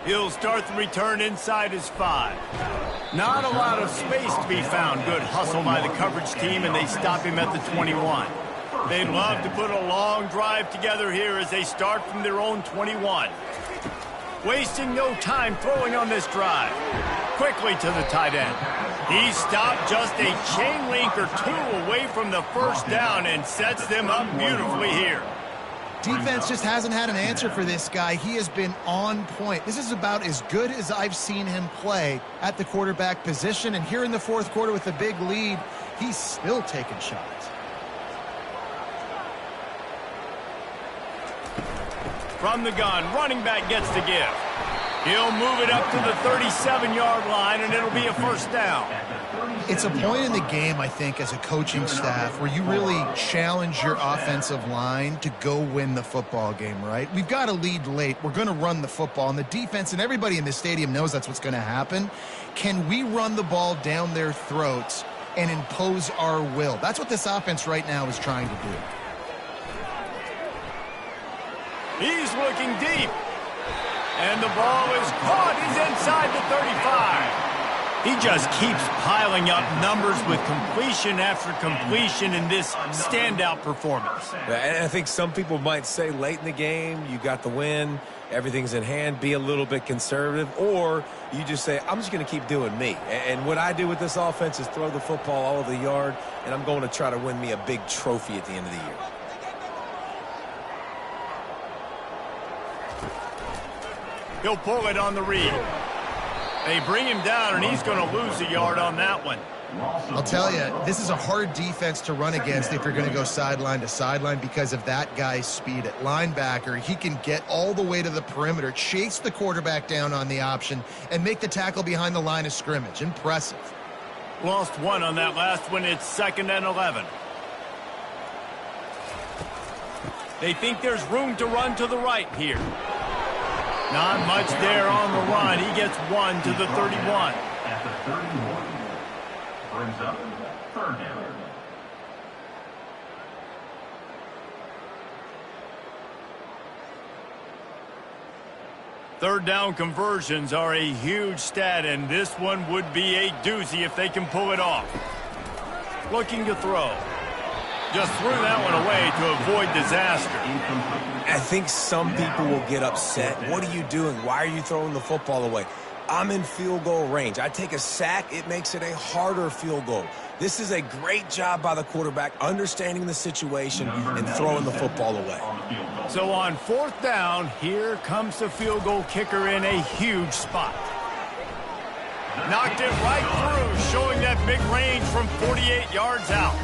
He'll start the return inside his 5. Not a lot of space to be found. Good hustle by the coverage team, and they stop him at the 21. They'd love to put a long drive together here as they start from their own 21. Wasting no time throwing on this drive. Quickly to the tight end. He stopped just a chain link or 2 away from the first down and sets them up beautifully here. Defense just hasn't had an answer for this guy. He has been on point. This is about as good as I've seen him play at the quarterback position. And here in the fourth quarter with a big lead, he's still taking shots. From the gun, running back gets the give. He'll move it up to the 37-yard line, and it'll be a first down. It's a point in the game, I think, as a coaching staff, where you really challenge your offensive line to go win the football game, right? We've got a lead late. We're going to run the football, and the defense and everybody in this stadium knows that's what's going to happen. Can we run the ball down their throats and impose our will? That's what this offense right now is trying to do. He's looking deep. And the ball is caught. He's inside the 35. He just keeps piling up numbers with completion after completion in this standout performance. And I think some people might say late in the game, you got the win, everything's in hand, be a little bit conservative, or you just say, I'm just going to keep doing me. And what I do with this offense is throw the football all over the yard, and I'm going to try to win me a big trophy at the end of the year. He'll pull it on the read. They bring him down, and he's going to lose a yard on that one. I'll tell you, this is a hard defense to run against if you're going to go sideline to sideline because of that guy's speed at linebacker. He can get all the way to the perimeter, chase the quarterback down on the option, and make the tackle behind the line of scrimmage. Impressive. Lost 1 on that last one. It's 2nd and 11. They think there's room to run to the right here. Not much there on the run. He gets 1 to the 31. At the 31. Brings up third down. Third down conversions are a huge stat, and this one would be a doozy if they can pull it off. Looking to throw. Just threw that one away to avoid disaster. I think some people will get upset. What are you doing? Why are you throwing the football away? I'm in field goal range. I take a sack, it makes it a harder field goal. This is a great job by the quarterback, understanding the situation and throwing the football away. So on 4th down, here comes the field goal kicker in a huge spot. Knocked it right through, showing that big range from 48 yards out.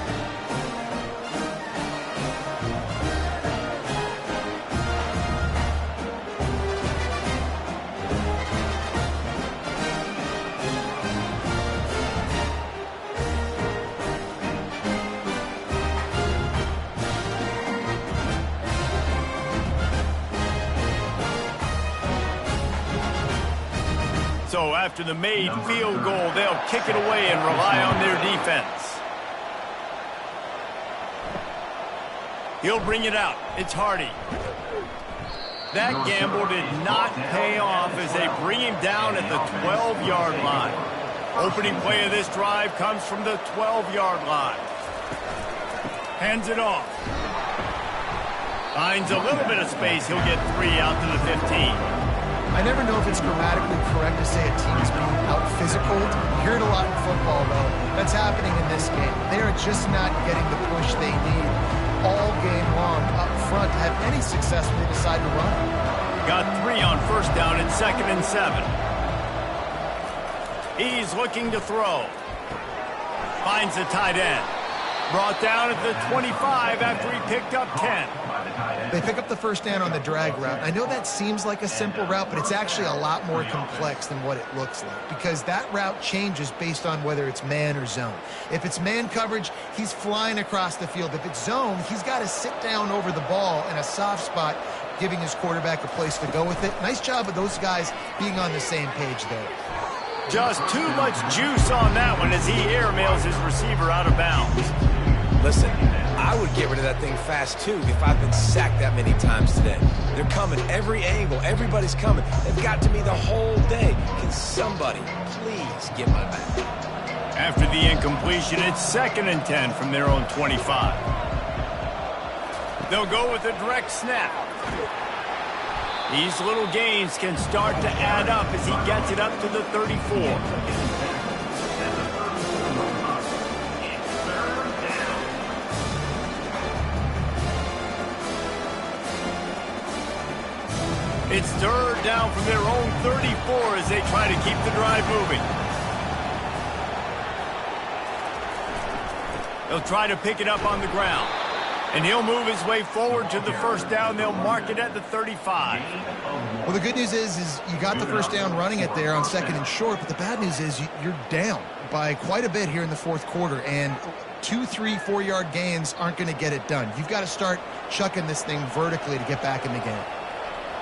So after the made field goal, they'll kick it away and rely on their defense. He'll bring it out. It's Hardy. That gamble did not pay off as they bring him down at the 12-yard line. Opening play of this drive comes from the 12-yard line. Hands it off. Finds a little bit of space. He'll get 3 out to the 15. I never know if it's grammatically correct to say a team is being out-physical. You hear it a lot in football, though. That's happening in this game. They are just not getting the push they need all game long up front to have any success when they decide to run. Got 3 on 1st down and 2nd and 7. He's looking to throw. Finds the tight end. Brought down at the 25 after he picked up 10. They pick up the 1st down on the drag route. I know that seems like a simple route, but it's actually a lot more complex than what it looks like because that route changes based on whether it's man or zone. If it's man coverage, he's flying across the field. If it's zone, he's got to sit down over the ball in a soft spot, giving his quarterback a place to go with it. Nice job of those guys being on the same page there. Just too much juice on that one as he airmails his receiver out of bounds. Listen, I would get rid of that thing fast, too, if I've been sacked that many times today. They're coming every angle. Everybody's coming. They've got to me the whole day. Can somebody please get my back? After the incompletion, it's 2nd and 10 from their own 25. They'll go with a direct snap. These little gains can start to add up as he gets it up to the 34. It's 3rd down from their own 34 as they try to keep the drive moving. They'll try to pick it up on the ground. And he'll move his way forward to the 1st down. They'll mark it at the 35. Well, the good news is you got the 1st down running it there on 2nd and short, but the bad news is you're down by quite a bit here in the 4th quarter, and 2, 3, 4-yard gains aren't going to get it done. You've got to start chucking this thing vertically to get back in the game.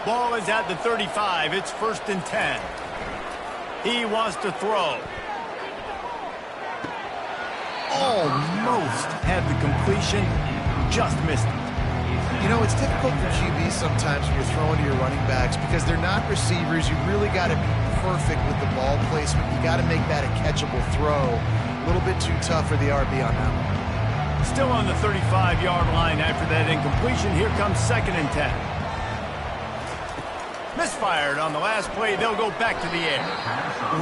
Ball is at the 35. It's 1st and 10. He wants to throw. Almost had the completion. Just missed it. You know, it's difficult for QBs sometimes when you're throwing to your running backs because they're not receivers. You really got to be perfect with the ball placement. You got to make that a catchable throw. A little bit too tough for the RB on that one. Still on the 35-yard line after that incompletion. Here comes 2nd and 10. Misfired on the last play. They'll go back to the air.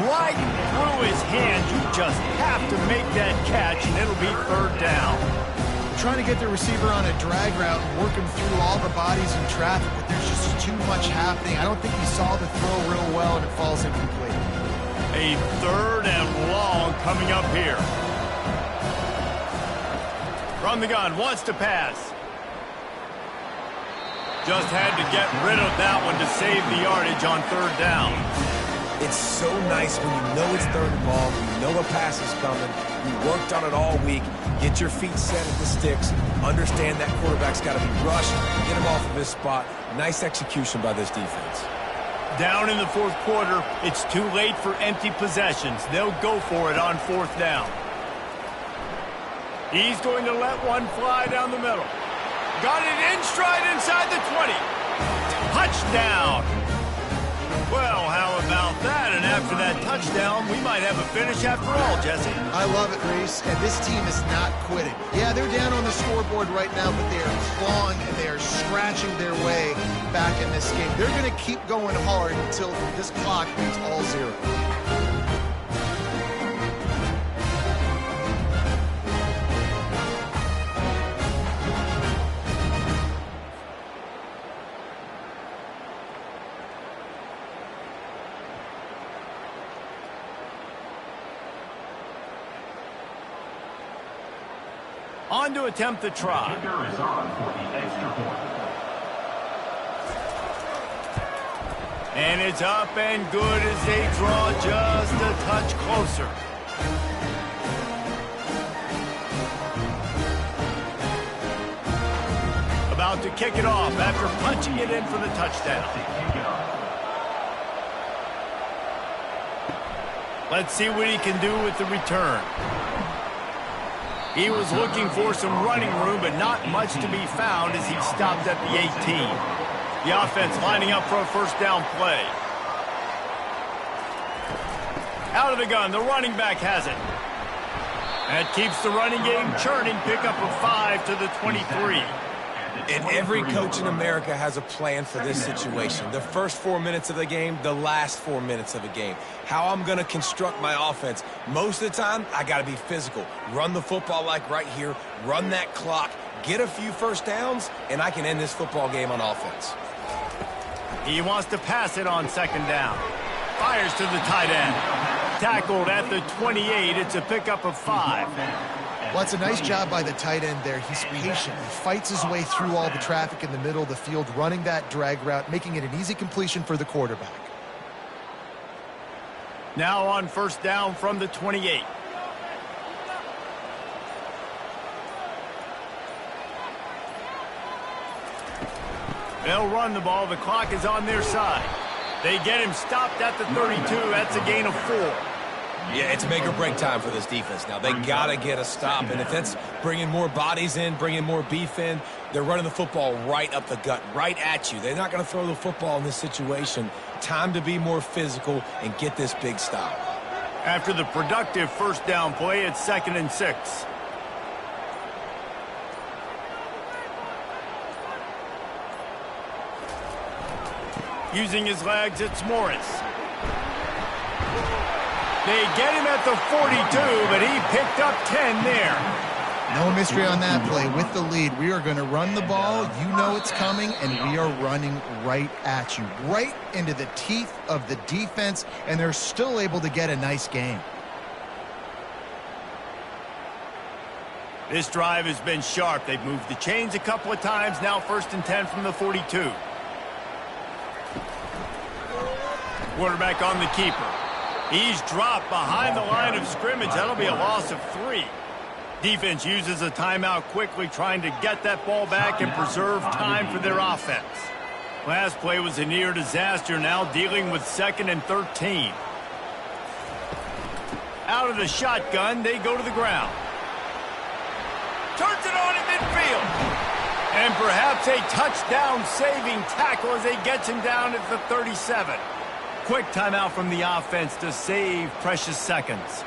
Right through his hand. You just have to make that catch, and it'll be 3rd down. Trying to get the receiver on a drag route and work him through all the bodies in traffic, but there's just too much happening. I don't think he saw the throw real well, and it falls incomplete. A 3rd and long coming up here. From the gun, wants to pass. Just had to get rid of that one to save the yardage on 3rd down. It's so nice when you know it's 3rd and long, you know a pass is coming, you worked on it all week, get your feet set at the sticks, understand that quarterback's got to be rushed, get him off of his spot. Nice execution by this defense. Down in the 4th quarter, it's too late for empty possessions. They'll go for it on 4th down. He's going to let one fly down the middle. Got it in stride inside the 20. Touchdown. Well, how about that? And after that touchdown, we might have a finish after all, Jesse. I love it, Reese, and this team is not quitting. Yeah, they're down on the scoreboard right now, but they are clawing and they are scratching their way back in this game. They're going to keep going hard until this clock reads all zero. On to attempt the try. Kicker is on for the extra point. And it's up and good as they draw just a touch closer. About to kick it off after punching it in for the touchdown. Let's see what he can do with the return. He was looking for some running room, but not much to be found as he stopped at the 18. The offense lining up for a first down play. Out of the gun, the running back has it. That keeps the running game churning. Pickup of 5 to the 23. And every coach in America has a plan for this situation. The first 4 minutes of the game, the last 4 minutes of the game. How I'm going to construct my offense. Most of the time, I got to be physical. Run the football like right here. Run that clock. Get a few first downs, and I can end this football game on offense. He wants to pass it on second down. Fires to the tight end. Tackled at the 28. It's a pickup of 5. Well, it's a nice job by the tight end there. He's patient. He fights his way through all the traffic in the middle of the field, running that drag route, making it an easy completion for the quarterback. Now on first down from the 28. They'll run the ball. The clock is on their side. They get him stopped at the 32. That's a gain of 4. Yeah, it's make or break time for this defense now. They got to get a stop, and if that's bringing more bodies in, bringing more beef in, they're running the football right up the gut, right at you. They're not going to throw the football in this situation. Time to be more physical and get this big stop. After the productive first down play, it's 2nd and 6. Using his legs, it's Morris. They get him at the 42, but he picked up 10 there. No mystery on that play. With the lead, we are going to run the ball. You know it's coming, and we are running right at you, right into the teeth of the defense, and they're still able to get a nice game. This drive has been sharp. They've moved the chains a couple of times. Now 1st and 10 from the 42. Quarterback on the keeper. He's dropped behind the line of scrimmage. That'll be a loss of 3. Defense uses a timeout quickly, trying to get that ball back and preserve time for their offense. Last play was a near disaster, now dealing with 2nd and 13. Out of the shotgun, they go to the ground. Turns it on in midfield. And perhaps a touchdown-saving tackle as he gets him down at the 37. Quick timeout from the offense to save precious seconds.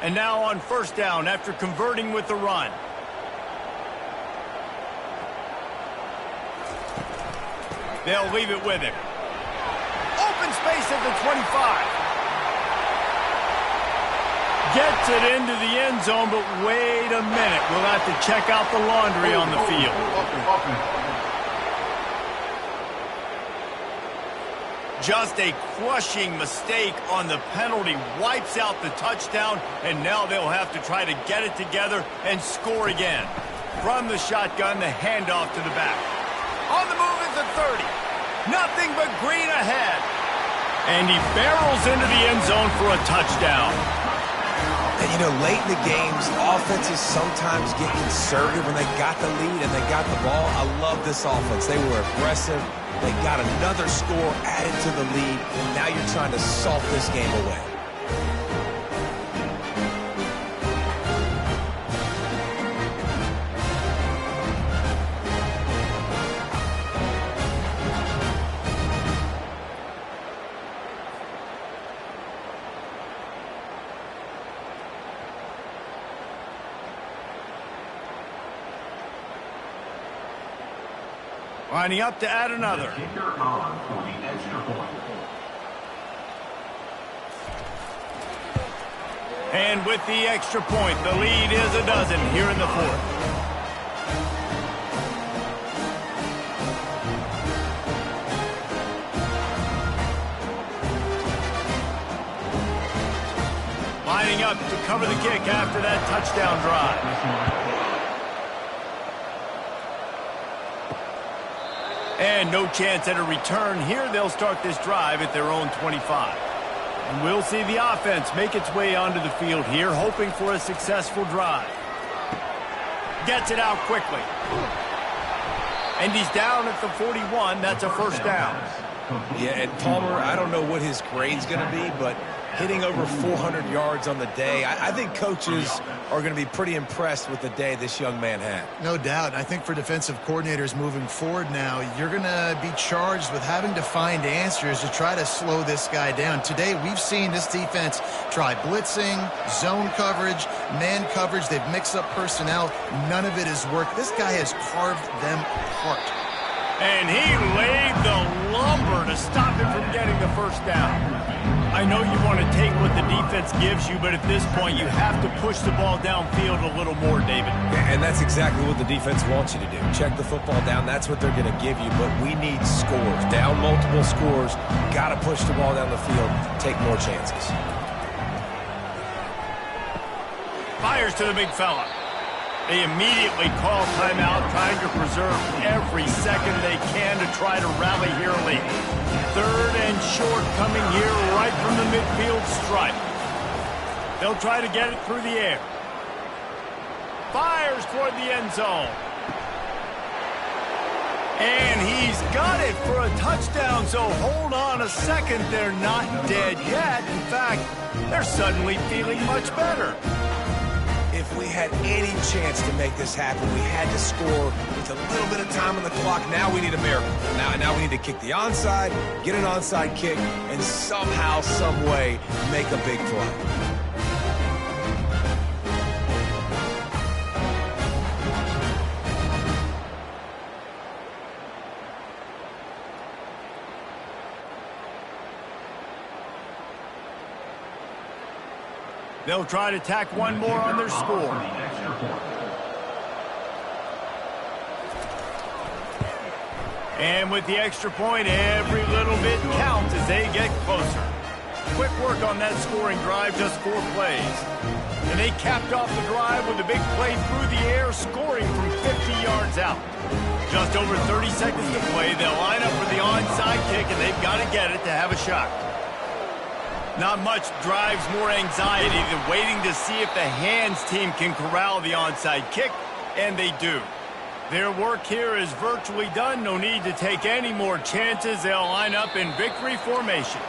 And now on first down after converting with the run. They'll leave it with him. Open space at the 25. Gets it into the end zone, but wait a minute. We'll have to check out the laundry on the field. Just a crushing mistake on the penalty. Wipes out the touchdown, and now they'll have to try to get it together and score again. From the shotgun, the handoff to the back. On the move is the 30. Nothing but green ahead. And he barrels into the end zone for a touchdown. And, you know, late in the games, offenses sometimes get conservative when they got the lead and they got the ball. I love this offense. They were aggressive. They got another score added to the lead. Now you're trying to salt this game away. Lining up to add another. Kicker on for the extra point. And with the extra point, the lead is a dozen here in the fourth. Lining up to cover the kick after that touchdown drive. And no chance at a return here. They'll start this drive at their own 25. And we'll see the offense make its way onto the field here, hoping for a successful drive. Gets it out quickly. And he's down at the 41. That's a first down. Yeah, and Palmer, I don't know what his grade's going to be, but hitting over 400 yards on the day, I think coaches are going to be pretty impressed with the day this young man had. No doubt. I think for defensive coordinators moving forward now, you're going to be charged with having to find answers to try to slow this guy down. Today, we've seen this defense try blitzing, zone coverage, man coverage. They've mixed up personnel. None of it has worked. This guy has carved them apart. And he laid the lumber to stop him from getting the first down. I know you want to take what the defense gives you, but at this point you have to push the ball downfield a little more, David. And that's exactly what the defense wants you to do. Check the football down. That's what they're going to give you, but we need scores. Down multiple scores, got to push the ball down the field, take more chances. Fires to the big fella. They immediately call timeout, trying to preserve every second they can to try to rally here late. Third and short coming here right from the midfield stripe. They'll try to get it through the air. Fires toward the end zone. And he's got it for a touchdown, so hold on a second. They're not dead yet. In fact, they're suddenly feeling much better. If we had any chance to make this happen, we had to score with a little bit of time on the clock. Now we need a miracle. Now we need to kick the onside, get an onside kick, and somehow, some way, make a big play. They'll try to tack one more on their score. And with the extra point, every little bit counts as they get closer. Quick work on that scoring drive, just 4 plays. And they capped off the drive with a big play through the air, scoring from 50 yards out. Just over 30 seconds to play. They'll line up for the onside kick, and they've got to get it to have a shot. Not much drives more anxiety than waiting to see if the hands team can corral the onside kick, and they do. Their work here is virtually done. No need to take any more chances. They'll line up in victory formation.